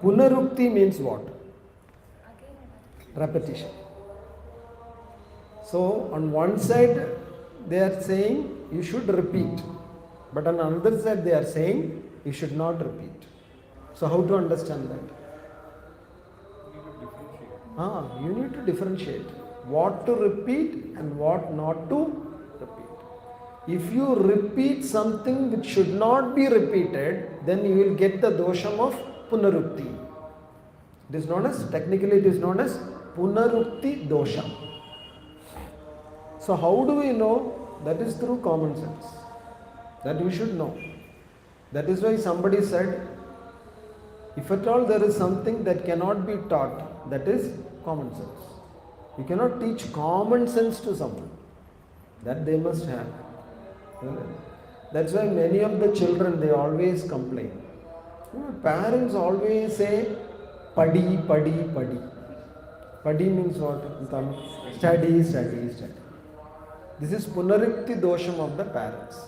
Punarukti means what? Repetition. So on one side they are saying you should repeat, but on another side they are saying you should not repeat. So how to understand that? You need to differentiate what to repeat and what not to repeat. If you repeat something which should not be repeated, then you will get the dosham of punarukti. It is known as, technically it is known as punarukti dosha. So how do we know? That is through common sense. That we should know. That is why somebody said, if at all there is something that cannot be taught, that is common sense. You cannot teach common sense to someone. That they must have. That's why many of the children, they always complain. Parents always say, padi, padi, padi. Padi means what? Study, study, study. This is punarukti dosham of the parents.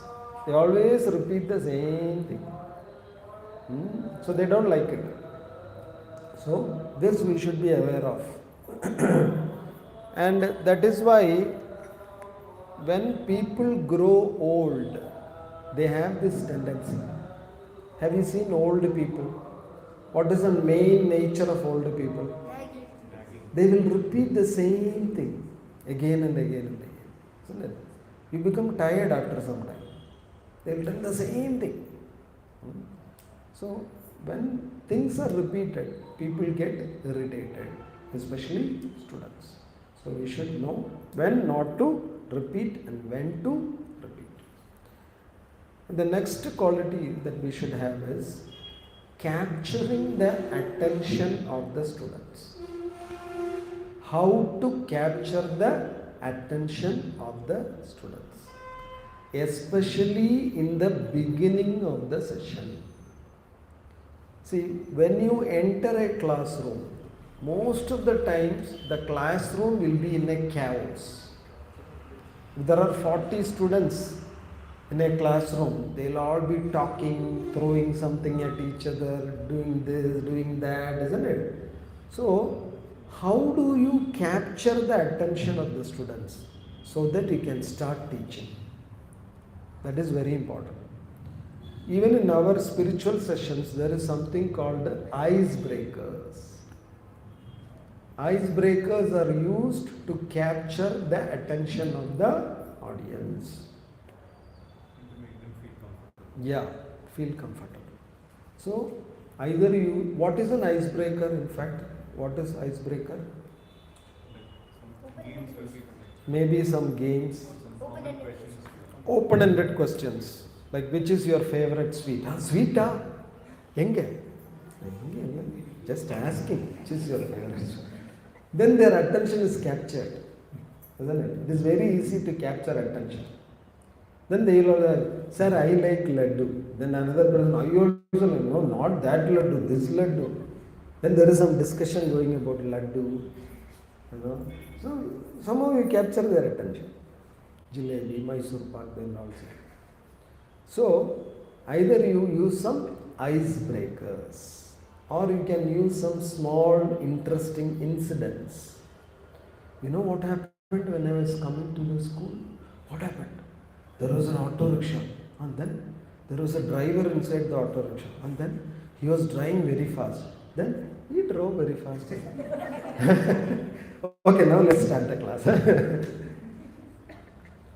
They always repeat the same thing. So they don't like it. So this we should be aware of. And that is why when people grow old, they have this tendency. Have you seen old people? What is the main nature of old people? They will repeat the same thing again and again and again. Isn't it? You become tired after some time. They will tell the same thing. So, when things are repeated, people get irritated, especially students. So, we should know when not to repeat and when to repeat. The next quality that we should have is capturing the attention of the students. How to capture the attention of the students, especially in the beginning of the session. See, when you enter a classroom, most of the times the classroom will be in a chaos. If there are 40 students in a classroom, they'll all be talking, throwing something at each other, doing this, doing that, isn't it? So, how do you capture the attention of the students so that you can start teaching? That is very important. Even in our spiritual sessions, there is something called icebreakers. Icebreakers are used to capture the attention of the audience. Yeah, feel comfortable. So, either you, what is an icebreaker in fact? What is icebreaker? Maybe some games. Open-ended questions. Like, which is your favorite sweet? Sweet? Enge? Just asking, which is your favorite? Then their attention is captured. Isn't it? It is very easy to capture attention. Then they will say, sir, I like laddu. Then another person, are you also like, no, not that laddu, this laddu. Then there is some discussion going about laddu. So somehow you capture their attention. Jalebi, Mysore pak, then also. So either you use some icebreakers or you can use some small interesting incidents. You know what happened when I was coming to the school? What happened? There was an auto rickshaw and then there was a driver inside the auto rickshaw and then he was driving very fast. Then he drove very fast. Okay, now let's start the class.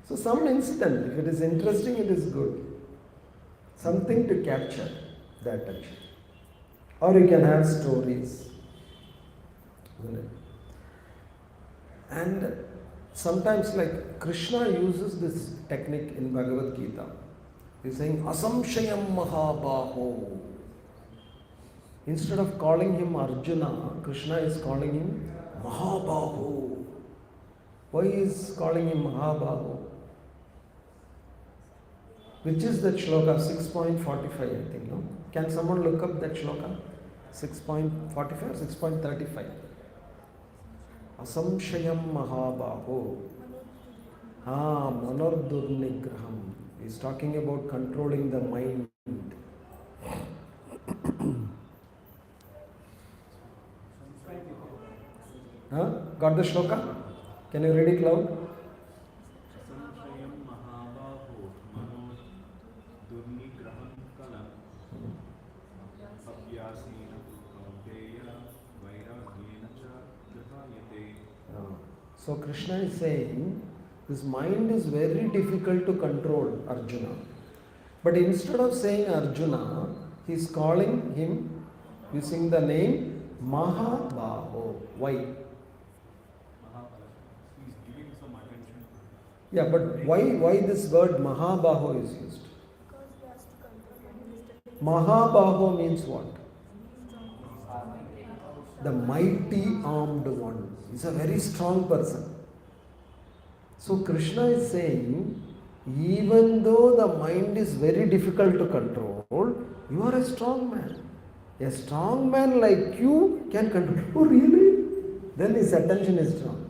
So some incident, if it is interesting, it is good. Something to capture the attention. Or you can have stories. And sometimes like Krishna uses this technique in Bhagavad Gita. He's saying, Asamshayam Mahabaho. Instead of calling him Arjuna, Krishna is calling him Mahabaho. Why is calling him Mahabaho? Which is that shloka? 6.45, I think, no? Can someone look up that shloka? 6.45 or 6.35? Asamshayam Mahabaho. Manordurnigraham. He's talking about controlling the mind. Got the shloka? Can you read it loud? So Krishna is saying, this mind is very difficult to control, Arjuna. But instead of saying Arjuna, he is calling him using the name Mahabaho. Why? He's giving some attention. Yeah, but why this word Mahabaho is used? Because he has to control. Mahabaho means what? The mighty armed one. He's a very strong person. So Krishna is saying, even though the mind is very difficult to control, you are a strong man. A strong man like you can control. Oh, really? Then his attention is strong.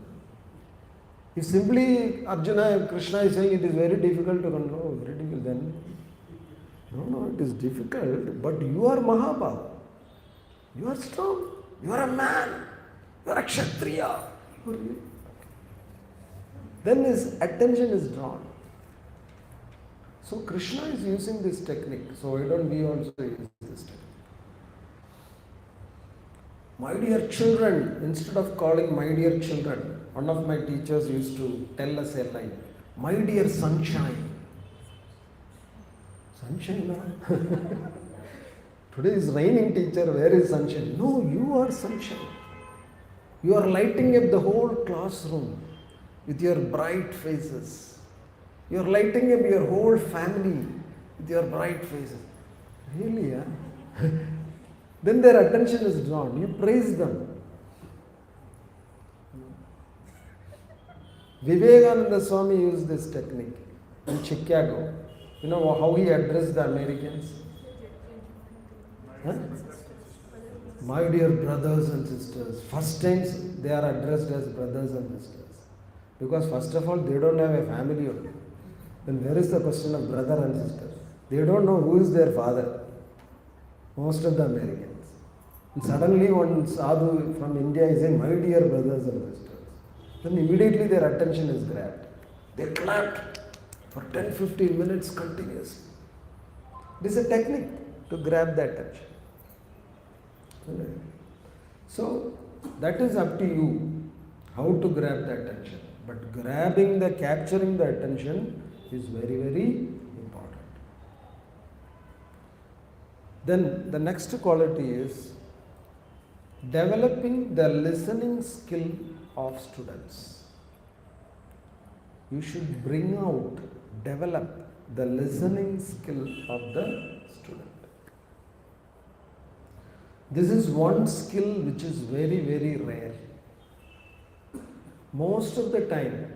If simply Arjuna, Krishna is saying it is very difficult to control, very difficult, then no, it is difficult, but you are Mahabhav. You are strong. You are a man. You are a Kshatriya. then his attention is drawn. So Krishna is using this technique. So why don't we also use this technique? My dear children, instead of calling my dear children, one of my teachers used to tell us a line, my dear sunshine. Sunshine, huh? Today is raining, teacher, where is sunshine? No, you are sunshine. You are lighting up the whole classroom with your bright faces. You are lighting up your whole family with your bright faces. Really, huh? Then their attention is drawn. You praise them. Vivekananda Swami used this technique in Chicago. You know how he addressed the Americans? Huh? My dear brothers and sisters. First times they are addressed as brothers and sisters. Because first of all, they don't have a family only. Then where is the question of brother and sister? They don't know who is their father. Most of the Americans. And suddenly one sadhu from India is saying, my dear brothers and sisters. Then immediately their attention is grabbed. They clapped for 10-15 minutes continuously. This is a technique to grab the attention. So that is up to you how to grab the attention. But capturing the attention is very, very important. Then the next quality is developing the listening skill of students. You should develop the listening skill of the student. This is one skill which is very, very rare. Most of the time,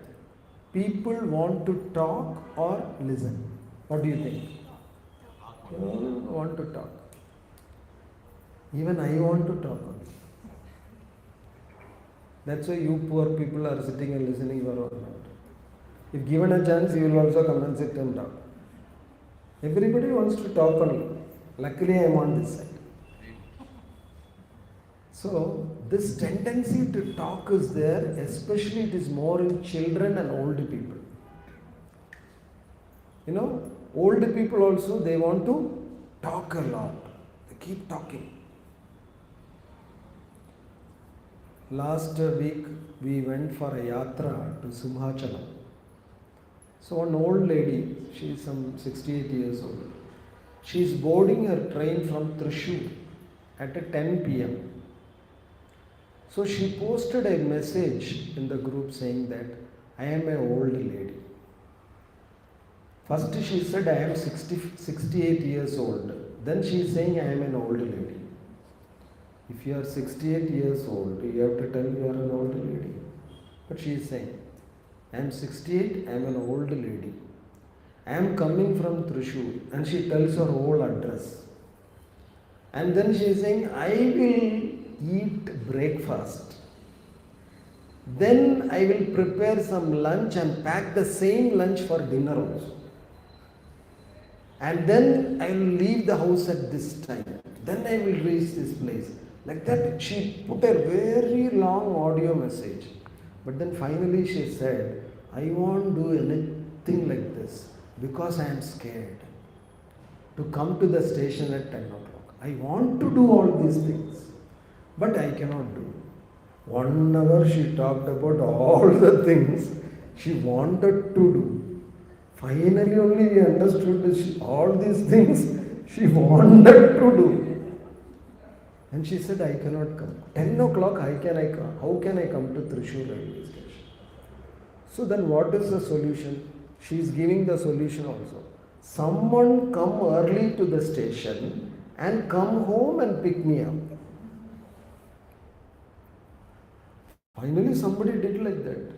people want to talk or listen. What do you think? You want to talk. Even I want to talk only. That's why you poor people are sitting and listening for all night. If given a chance, you will also come and sit and talk. Everybody wants to talk only. Luckily, I am on this side. So, this tendency to talk is there, especially it is more in children and old people. You know, old people also, they want to talk a lot. They keep talking. Last week, we went for a yatra to Simhachalam. So one old lady, she is some 68 years old. She is boarding her train from Thrissur at 10 p.m. So she posted a message in the group saying that I am an old lady. First she said I am 68 years old. Then she is saying I am an old lady. If you are 68 years old, you have to tell you are an old lady. But she is saying, I am 68, I am an old lady. I am coming from Thrissur, and she tells her whole address. And then she is saying, I will eat breakfast. Then I will prepare some lunch and pack the same lunch for dinner also. And then I will leave the house at this time. Then I will reach this place. Like that, she put a very long audio message. But then finally she said, I won't do anything like this because I am scared to come to the station at 10 o'clock. I want to do all these things, but I cannot do. 1 hour she talked about all the things she wanted to do. Finally only we understood that all these things she wanted to do. And she said, I cannot come. 10 o'clock, how can I come? How can I come to Thrissur railway station? So then what is the solution? She is giving the solution also. Someone come early to the station and come home and pick me up. Finally somebody did like that.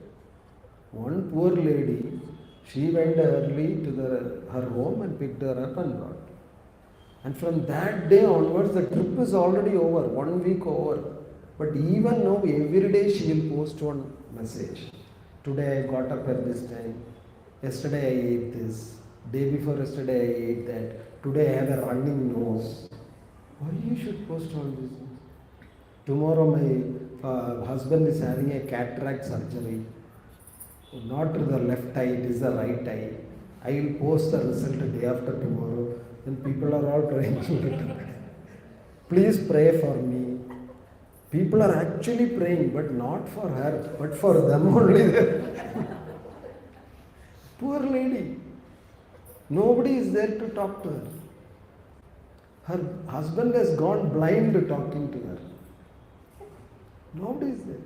One poor lady, she went early to her home and picked her up and brought. And from that day onwards, the trip is already over, 1 week over. But even now, every day she will post one message. Today I got up at this time. Yesterday I ate this. Day before yesterday I ate that. Today I have a running nose. Why you should post all these things? Tomorrow my husband is having a cataract surgery. not to the left eye, it is the right eye. I will post the result the day after tomorrow. Then people are all praying. Please pray for me. People are actually praying, but not for her, but for them only. Poor lady. Nobody is there to talk to her. Her husband has gone blind talking to her. Nobody is there.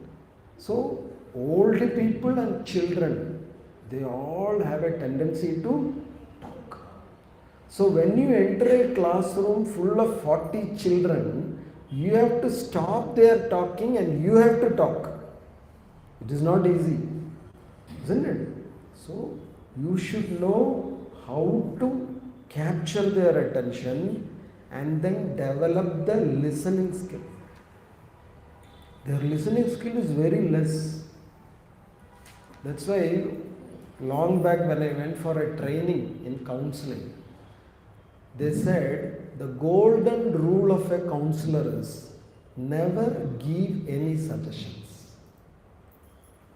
So, old people and children, they all have a tendency to talk. So, when you enter a classroom full of 40 children, you have to stop their talking and you have to talk. It is not easy, isn't it? So, you should know how to capture their attention and then develop the listening skill. Their listening skill is very less. That's why long back when I went for a training in counseling, they said the golden rule of a counselor is never give any suggestions.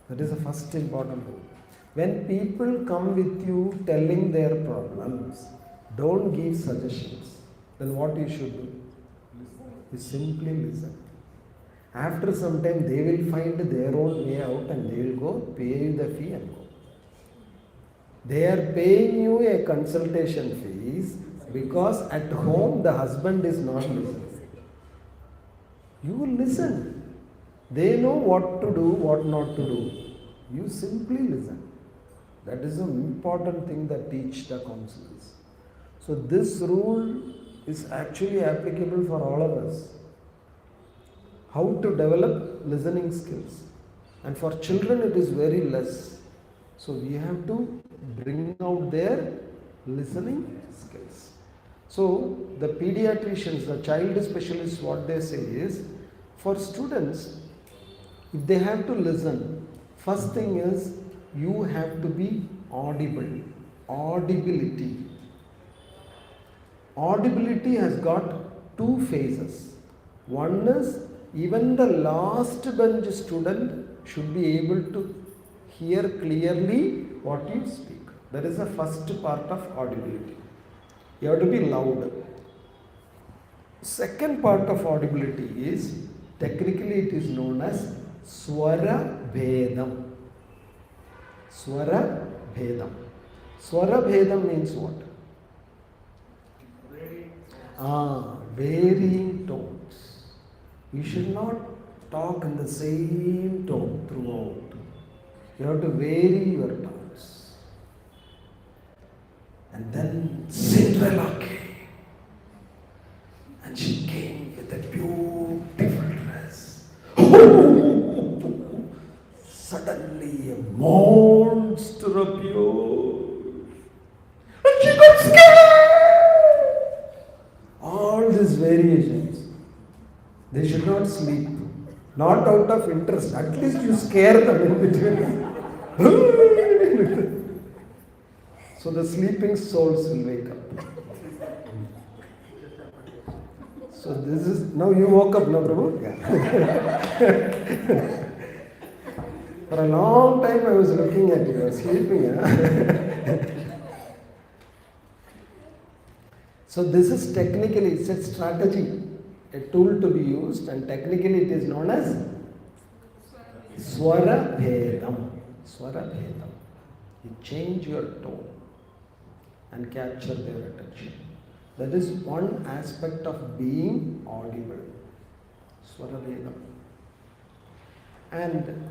That is the first important rule. When people come with you telling their problems, don't give suggestions. Then what you should do? You simply listen. After some time, they will find their own way out and they will go pay you the fee and go. They are paying you a consultation fees because at home the husband is not listening. You will listen. They know what to do, what not to do. You simply listen. That is an important thing that teach the counselors. So this rule is actually applicable for all of us. How to develop listening skills. And for children it is very less. So we have to bring out their listening skills. So the pediatricians, the child specialists, what they say is, for students, if they have to listen, first thing is you have to be audible. Audibility. Audibility has got two phases. One is even the last bench student should be able to hear clearly what you speak. That is the first part of audibility. You have to be loud. Second part of audibility is, technically it is known as Swara Bhedam. Swara Bhedam. Swara Bhedam means what? Varying tones. You should not talk in the same tone throughout. You have to vary your tones. And then Cinderella came. And she came with a beautiful dress. Suddenly a monster appeared. And she got scared. All these variations. They should not sleep. Not out of interest. At least you scare them in between. So the sleeping souls will wake up. So this is, now you woke up, no Prabhu? Yeah. For a long time I was looking at you, I was sleeping. Huh? So this is technically, it's a strategy, a tool to be used, and technically it is known as Swara Bhedam. Swara Bhedam. You change your tone and capture their attention. That is one aspect of being audible. Swara Bhedam. And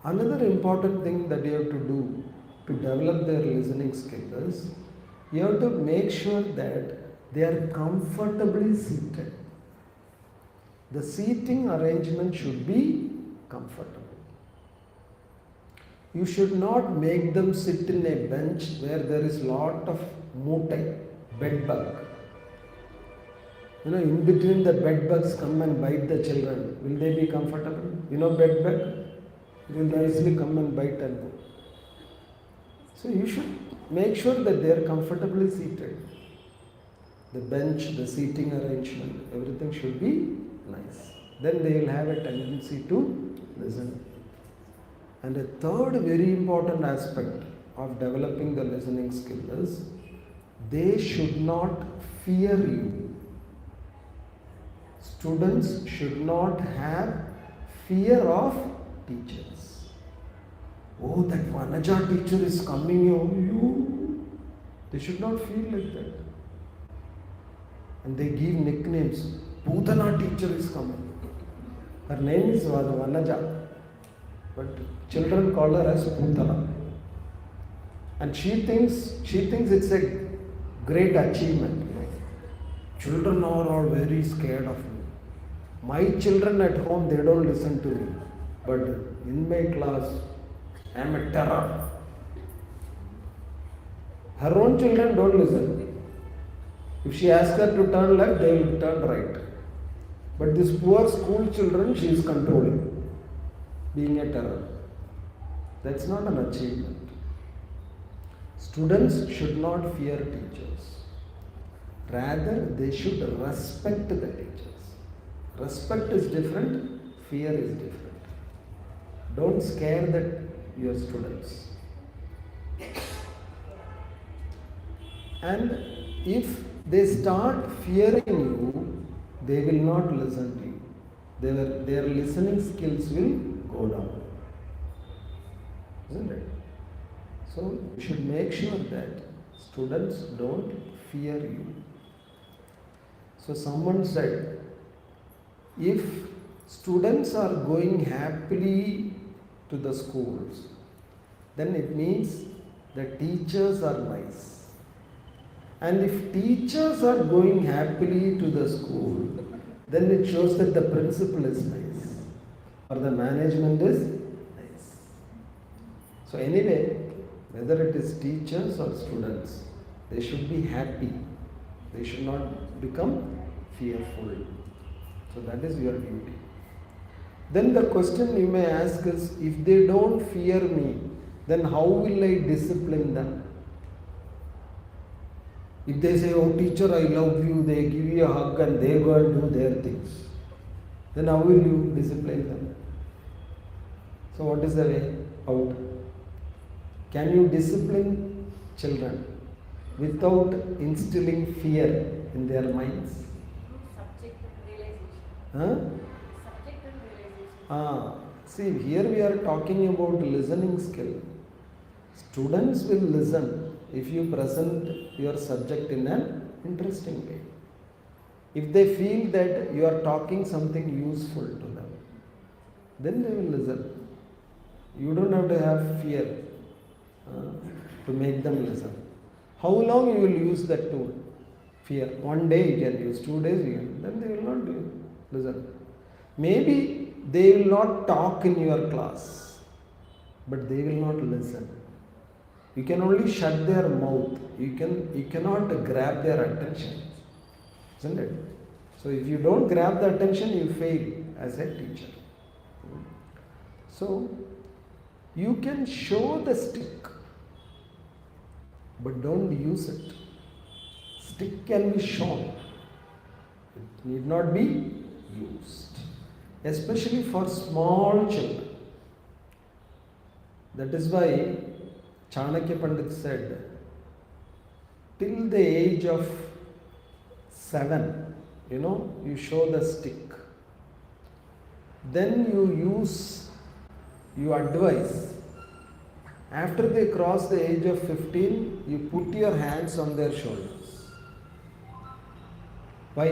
another important thing that you have to do to develop their listening skills, you have to make sure that they are comfortably seated. The seating arrangement should be comfortable. You should not make them sit in a bench where there is lot of mutai, bed bug. You know, in between the bed bugs come and bite the children. Will they be comfortable? You know bed bug? It will nicely come and bite and go. So you should make sure that they are comfortably seated. The bench, the seating arrangement, everything should be nice. Then they will have a tendency to listen. And a third very important aspect of developing the listening skill is they should not fear you. Students should not have fear of teachers. Oh, that Vanaja teacher is coming, you. They should not feel like that. And they give nicknames. Putana teacher is coming. Her name is Vanaja. But children call her as Putana. And she thinks it's a great achievement. Children are all very scared of me. My children at home, they don't listen to me. But in my class, I am a terror. Her own children don't listen. If she asks her to turn left, they will turn right. But these poor school children, she is controlling, being a terror. That's not an achievement. Students should not fear teachers. Rather, they should respect the teachers. Respect is different, fear is different. Don't scare your students. And if they start fearing you, they will not listen to you. Their listening skills will go down. Isn't it? So you should make sure that students don't fear you. So someone said, if students are going happily to the schools, then it means the teachers are nice. And if teachers are going happily to the school, then it shows that the principal is nice or the management is nice. So anyway, whether it is teachers or students, they should be happy. They should not become fearful. So that is your duty. Then the question you may ask is, if they don't fear me, then how will I discipline them? If they say, oh teacher, I love you, they give you a hug and they go and do their things, then how will you discipline them? So what is the way out? Can you discipline children without instilling fear in their minds? Subject realization. Huh? Subject realization. See, here we are talking about listening skill. Students will listen if you present your subject in an interesting way. If they feel that you are talking something useful to them, then they will listen. You don't have to have fear to make them listen. How long you will use that tool? Fear. One day you can use, 2 days you can, then they will not listen. Maybe they will not talk in your class, but they will not listen. You can only shut their mouth. You cannot grab their attention. Isn't it? So if you don't grab the attention, you fail as a teacher. So you can show the stick, but don't use it. Stick can be shown. It need not be used. Especially for small children. That is why Chanakya Pandit said, till the age of 7, you show the stick. Then you advise. After they cross the age of 15, you put your hands on their shoulders. Why?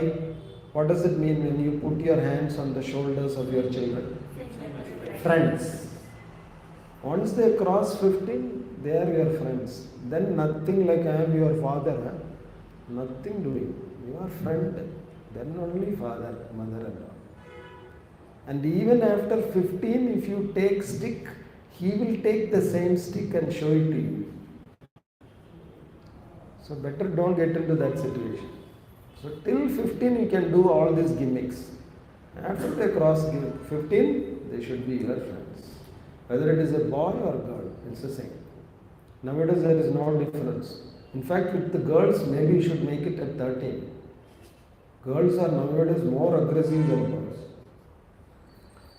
What does it mean when you put your hands on the shoulders of your children? Friends. Once they cross 15, they are your friends. Then nothing like I am your father. Nothing doing. You are friend. Then only father, mother and all. And even after 15, if you take stick, he will take the same stick and show it to you. So better don't get into that situation. So till 15 you can do all these gimmicks. After they cross 15, they should be your friends. Whether it is a boy or girl, it's the same. Nowadays there is no difference. In fact, with the girls, maybe you should make it at 13. Girls are nowadays more aggressive than boys.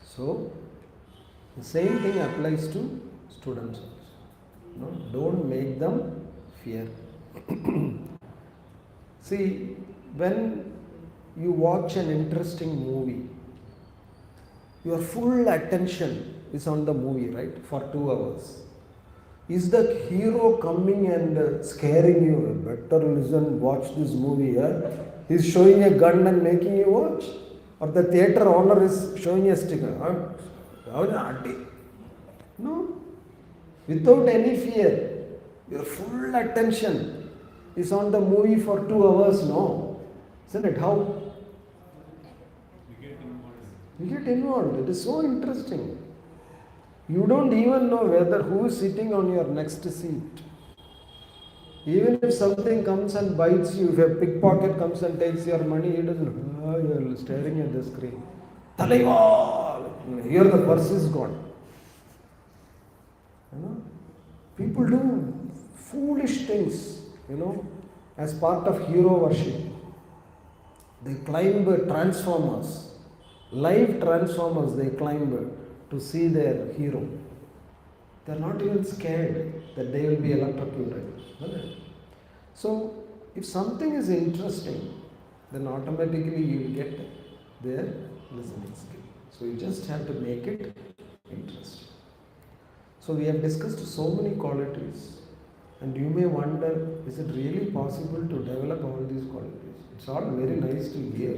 So, The same thing applies to students also. No, don't make them fear. See, when you watch an interesting movie, your full attention is on the movie, right? For 2 hours. Is the hero coming and scaring you? Better listen, watch this movie. He's showing a gun and making you watch. Or the theatre owner is showing a sticker. No. Without any fear. Your full attention is on the movie for 2 hours. No. Isn't it? How? You get involved. It is so interesting. You don't even know whether who is sitting on your next seat. Even if something comes and bites you, if a pickpocket comes and takes your money, he doesn't know. You're staring at the screen. Talaiva! Here the purse is gone. People do foolish things, as part of hero worship. They climb transformers. Live transformers they climb to see their hero. They are not even scared that they will be electrocuted. So, if something is interesting, then automatically you will get their listening skill. So, you just have to make it interesting. So, we have discussed so many qualities, and you may wonder, is it really possible to develop all these qualities? It's all very nice to hear.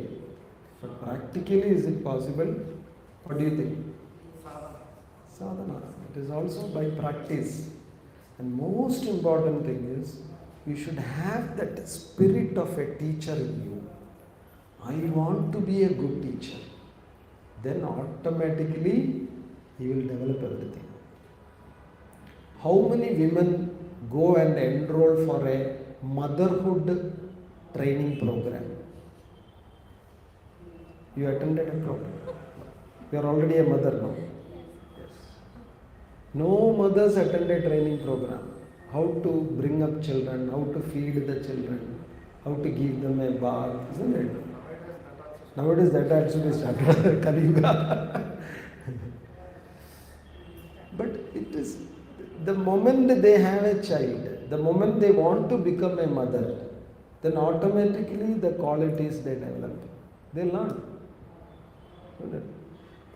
But practically, is it possible? What do you think? Sadhana. It is also by practice. And most important thing is, you should have that spirit of a teacher in you. I want to be a good teacher. Then automatically, he will develop everything. How many women go and enroll for a motherhood training program? You attended a program. You are already a mother now. Yes. No mothers attend a training program. How to bring up children, how to feed the children, how to give them a bath, isn't it? Nowadays that actually started Kali Yuga. But it is the moment they have a child, the moment they want to become a mother, then automatically the qualities they develop, they learn.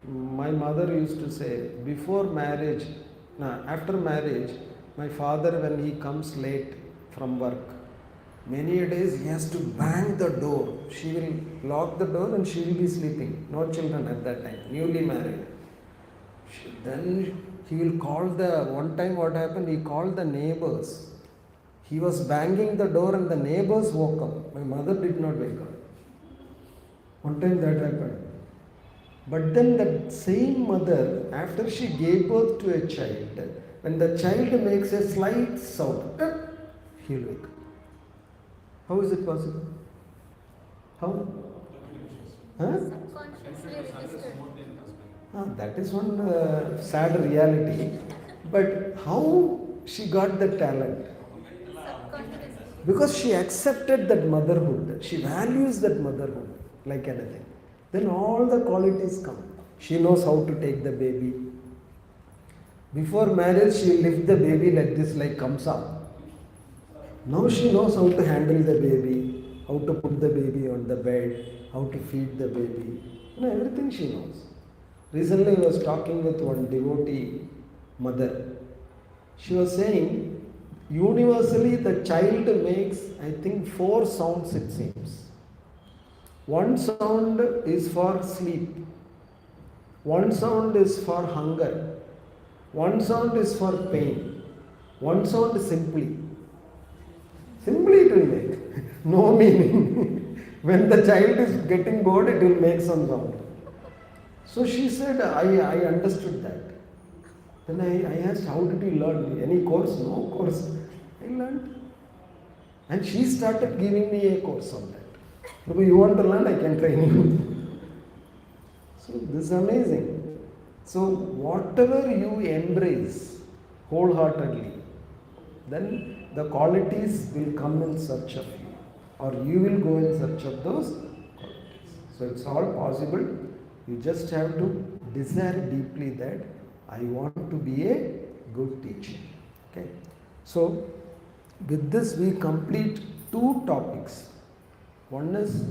My mother used to say, before marriage, after marriage, my father, when he comes late from work, many days he has to bang the door. She will lock the door and she will be sleeping. No children at that time, newly married. Then he will call one time what happened, he called the neighbors. He was banging the door and the neighbors woke up. My mother did not wake up. One time that happened. But then that same mother, after she gave birth to a child, when the child makes a slight sound, he will wake up. How is it possible? How? Subconsciously registered. That is one sad reality. But how she got the talent? Because she accepted that motherhood. She values that motherhood like anything. Then all the qualities come. She knows how to take the baby. Before marriage, she will lift the baby like this, like comes up. Now she knows how to handle the baby, how to put the baby on the bed, how to feed the baby. Everything she knows. Recently I was talking with one devotee mother. She was saying, universally the child makes, I think, 4 sounds it seems. One sound is for sleep. One sound is for hunger. One sound is for pain. One sound is simply. Simply it will make. No meaning. When the child is getting bored, it will make some sound. So she said, I understood that. Then I asked, how did you learn? Any course? No course. I learned. And she started giving me a course on that. If you want to learn, I can train you. So this is amazing. So whatever you embrace wholeheartedly, then the qualities will come in search of you. Or you will go in search of those qualities. So it's all possible. You just have to desire deeply that I want to be a good teacher. Okay. So with this we complete 2 topics. One is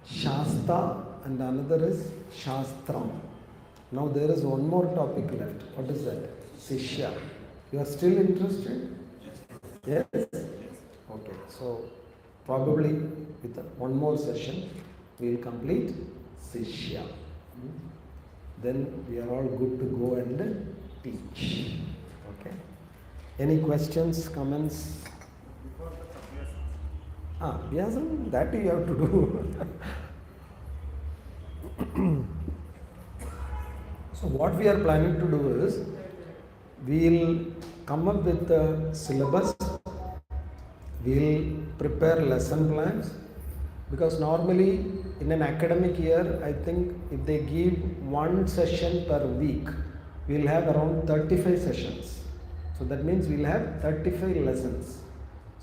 Shasta and another is Shastram. Now there is one more topic left. What is that? Sishya. You are still interested? Yes? Okay. So probably with one more session we will complete Sishya. Then we are all good to go and teach. Okay. Any questions, comments? Vyasam, that you have to do. So what we are planning to do is, we will come up with a syllabus, we will prepare lesson plans, because normally in an academic year, I think if they give 1 session per week, we will have around 35 sessions. So that means we will have 35 lessons.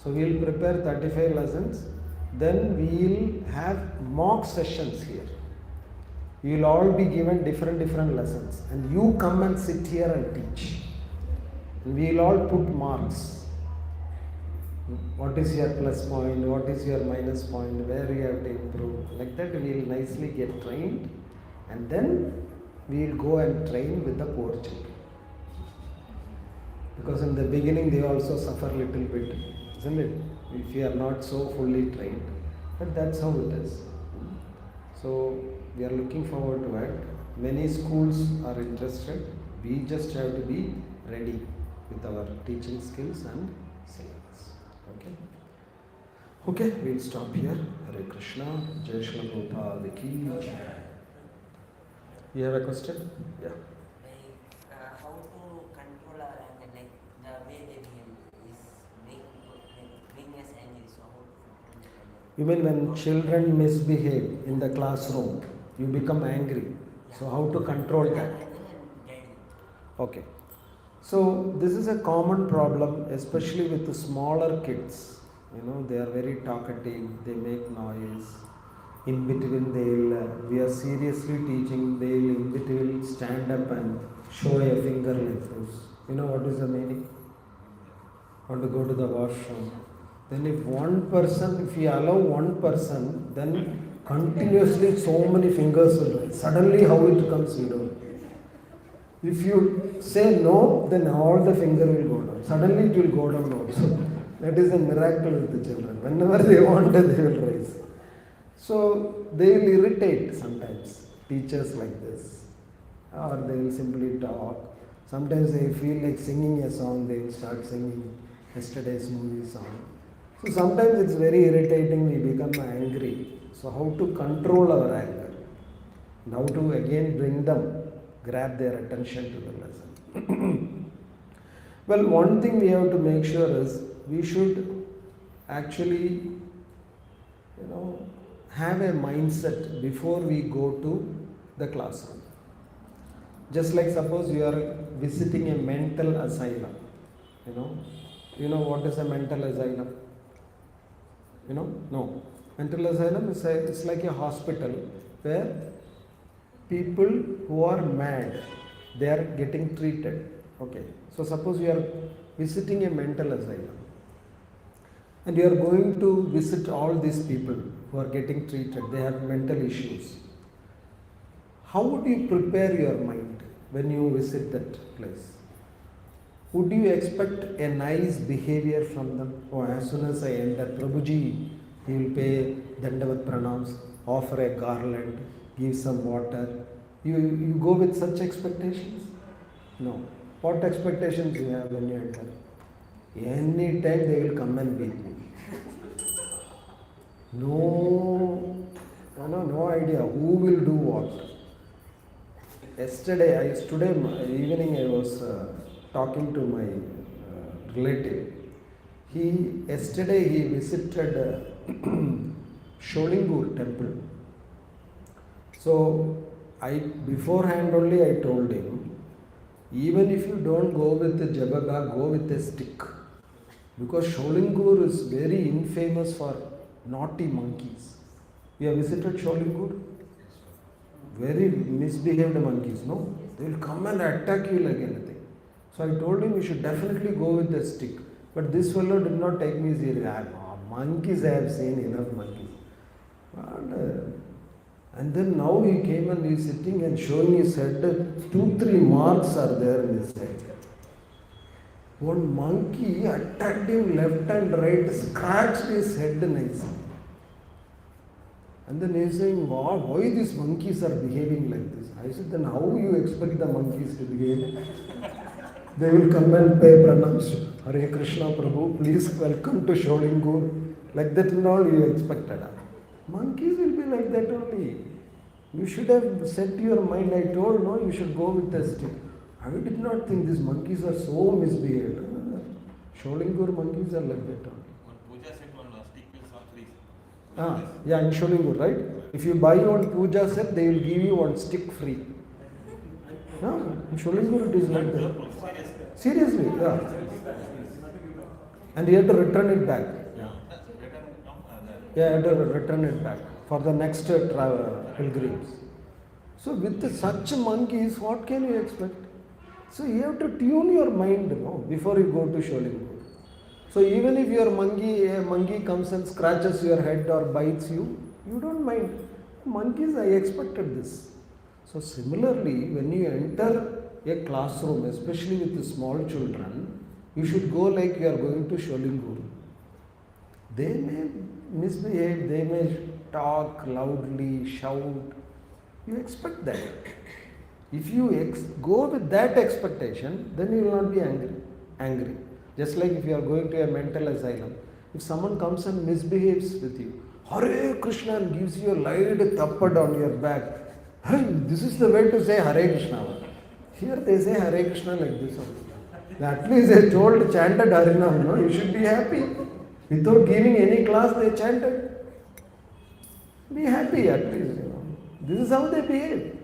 So we will prepare 35 lessons, then we will have mock sessions here. You will all be given different lessons, and you come and sit here and teach. And we will all put marks. What is your plus point, what is your minus point, where you have to improve. Like that we will nicely get trained, and then we will go and train with the poor children. Because in the beginning they also suffer a little bit, isn't it? If you are not so fully trained. But that's how it is. So we are looking forward to it. Many schools are interested. We just have to be ready with our teaching skills and syllabus. Okay? Okay, we'll stop here. Hare Krishna. Jai Śrīla Prabhupāda ki Jai. You have a question? Yeah. How to control our anger, like the way they behave is bring us angry. So how to control them? You mean when children misbehave in the classroom, you become angry. So how to control that? Okay. So this is a common problem, especially with the smaller kids. You know, they are very talkative, they make noise. In between we are seriously teaching, they will in between stand up and show a finger like this. You know what is the meaning? Want to go to the washroom. Then if we allow one person, then continuously so many fingers will rise. Suddenly how it comes, we don't know. If you say no, then all the finger will go down. Suddenly it will go down also. That is a miracle with the children. Whenever they want, they will rise. So they will irritate sometimes teachers like this, or they will simply talk. Sometimes they feel like singing a song, they will start singing yesterday's movie song. So sometimes it's very irritating, we become angry. So how to control our anger? And how to again bring them, grab their attention to the lesson. Well, one thing we have to make sure is, we should actually, have a mindset before we go to the classroom. Just like suppose you are visiting a mental asylum. You know what is a mental asylum? No. Mental asylum is it's like a hospital where people who are mad, they are getting treated. Okay. So suppose you are visiting a mental asylum, and you are going to visit all these people who are getting treated, they have mental issues. How would you prepare your mind when you visit that place? Would you expect a nice behavior from them? Oh, as soon as I enter, Prabhuji, he will pay Dandavat Pranams, offer a garland, give some water. You go with such expectations? No. What expectations you have when you enter? Any time they will come and beat me. No idea who will do what. Yesterday, today evening I was talking to my relative. Yesterday he visited Sholingur temple. So beforehand only I told him, even if you don't go with the jabaga, go with a stick. Because Sholingur is very infamous for naughty monkeys. You have visited Sholingur? Very misbehaved monkeys, no? They will come and attack you like anything. So I told him we should definitely go with the stick. But this fellow did not take me seriously. Monkeys, I have seen enough monkeys. And then now he came and he is sitting and showing his head. 2-3 marks are there in his head. One monkey attacked him left and right, scratched his head nicely. And then he is saying, wow, why these monkeys are behaving like this? I said, then how you expect the monkeys to behave? They will come and pay pranams. Hare Krishna Prabhu, please welcome to Sholingur. Like that and all you expected. Monkeys will be like that only. You should have set your mind, I told, no, you should go with the stick. I did not think these monkeys are so misbehaved. Sholingur monkeys are like that only. One puja set, one stick is on free. Yeah, in Sholingur, right? If you buy one puja set, they will give you one stick free. No, in Sholingur it is like that. Seriously, yeah. And you have to return it back. Yeah, you have to return it back for the next pilgrims. So with such monkeys, what can you expect? So you have to tune your mind, before you go to Sholingur. So even if a monkey comes and scratches your head or bites you, you don't mind. Monkeys, I expected this. So similarly, when you enter a classroom, especially with the small children, you should go like you are going to Sholingur. They may misbehave, they may talk loudly, shout. You expect that. If you go with that expectation, then you will not be angry. Just like if you are going to a mental asylum, if someone comes and misbehaves with you, Hare Krishna, and gives you a light thappad on your back, hey, this is the way to say Hare Krishna. Here they say Hare Krishna like this only. At least they chanted Harinam, no? You should be happy. Without giving any class, they chanted. Be happy at least, This is how they behave.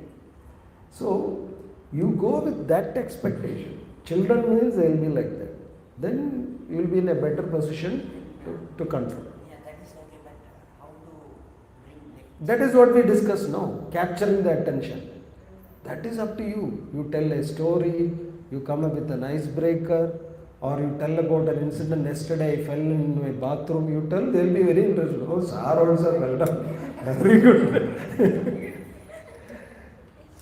So, you go with that expectation. Children means they will be like that. Then you will be in a better position to control. Yeah, that is okay, but how to bring That is what we discuss now, capturing the attention. That is up to you. You tell a story, you come up with an icebreaker, or you tell about an incident. Yesterday I fell in my bathroom, you tell, they will be very interested. Oh, sir also fell down. Very good.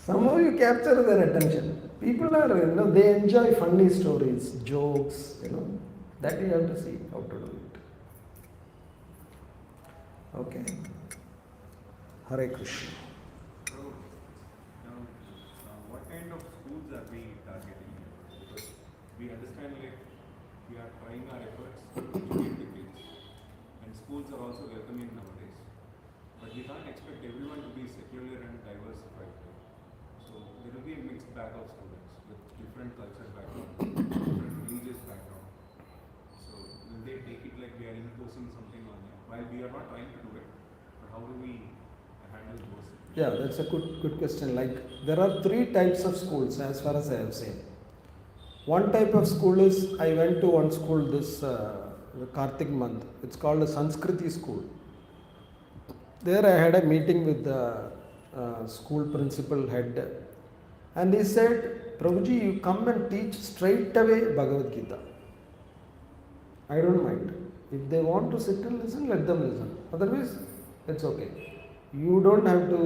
Somehow you capture their attention. People are, they enjoy funny stories, jokes, that you have to see how to do it. Okay. Hare Krishna. So, what kind of schools are we targeting here? Because we understand we are trying our efforts to educate the kids, and schools are also welcoming nowadays. But we can't expect everyone to be secular and diversified. So there will be a mixed bag of students with different cultural background, different religious background. So will they take it like we are imposing something on them? While we are not trying to do it, but how do we handle those situations? Yeah, that's a good question. Like, there are 3 types of schools as far as I have seen. One type of school is, I went to one school this Kartik month. It's called a Sanskriti school. There I had a meeting with the school principal head, and he said, Prabhuji, you come and teach straight away Bhagavad Gita. I don't mind. If they want to sit and listen, let them listen. Otherwise, it's okay. You don't have to,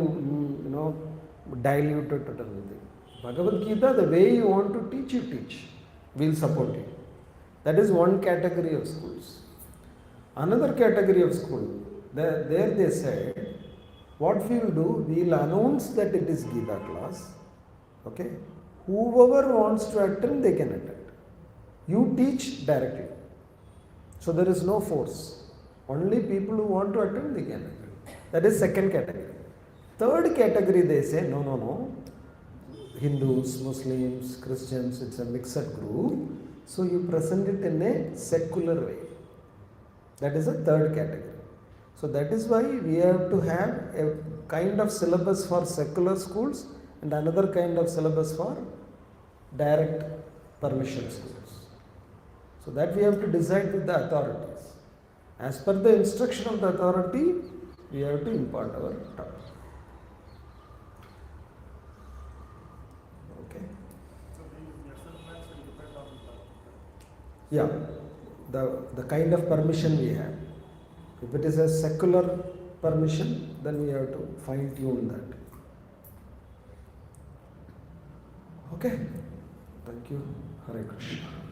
dilute it or anything. Bhagavad Gita, the way you want to teach, you teach. We'll support you. That is one category of schools. Another category of school, there they said, what we will do, we will announce that it is Gita class. Okay? Whoever wants to attend, they can attend. You teach directly. So there is no force. Only people who want to attend, they can attend. That is second category. Third category, they say, no. Hindus, Muslims, Christians, it's a mixed group. So you present it in a secular way. That is a third category. So that is why we have to have a kind of syllabus for secular schools and another kind of syllabus for direct permission schools. So that we have to decide with the authorities. As per the instruction of the authority, we have to impart our topic. Okay. Yeah, the kind of permission we have. If it is a secular permission, then we have to fine tune that. Okay, thank you. Hare Krishna.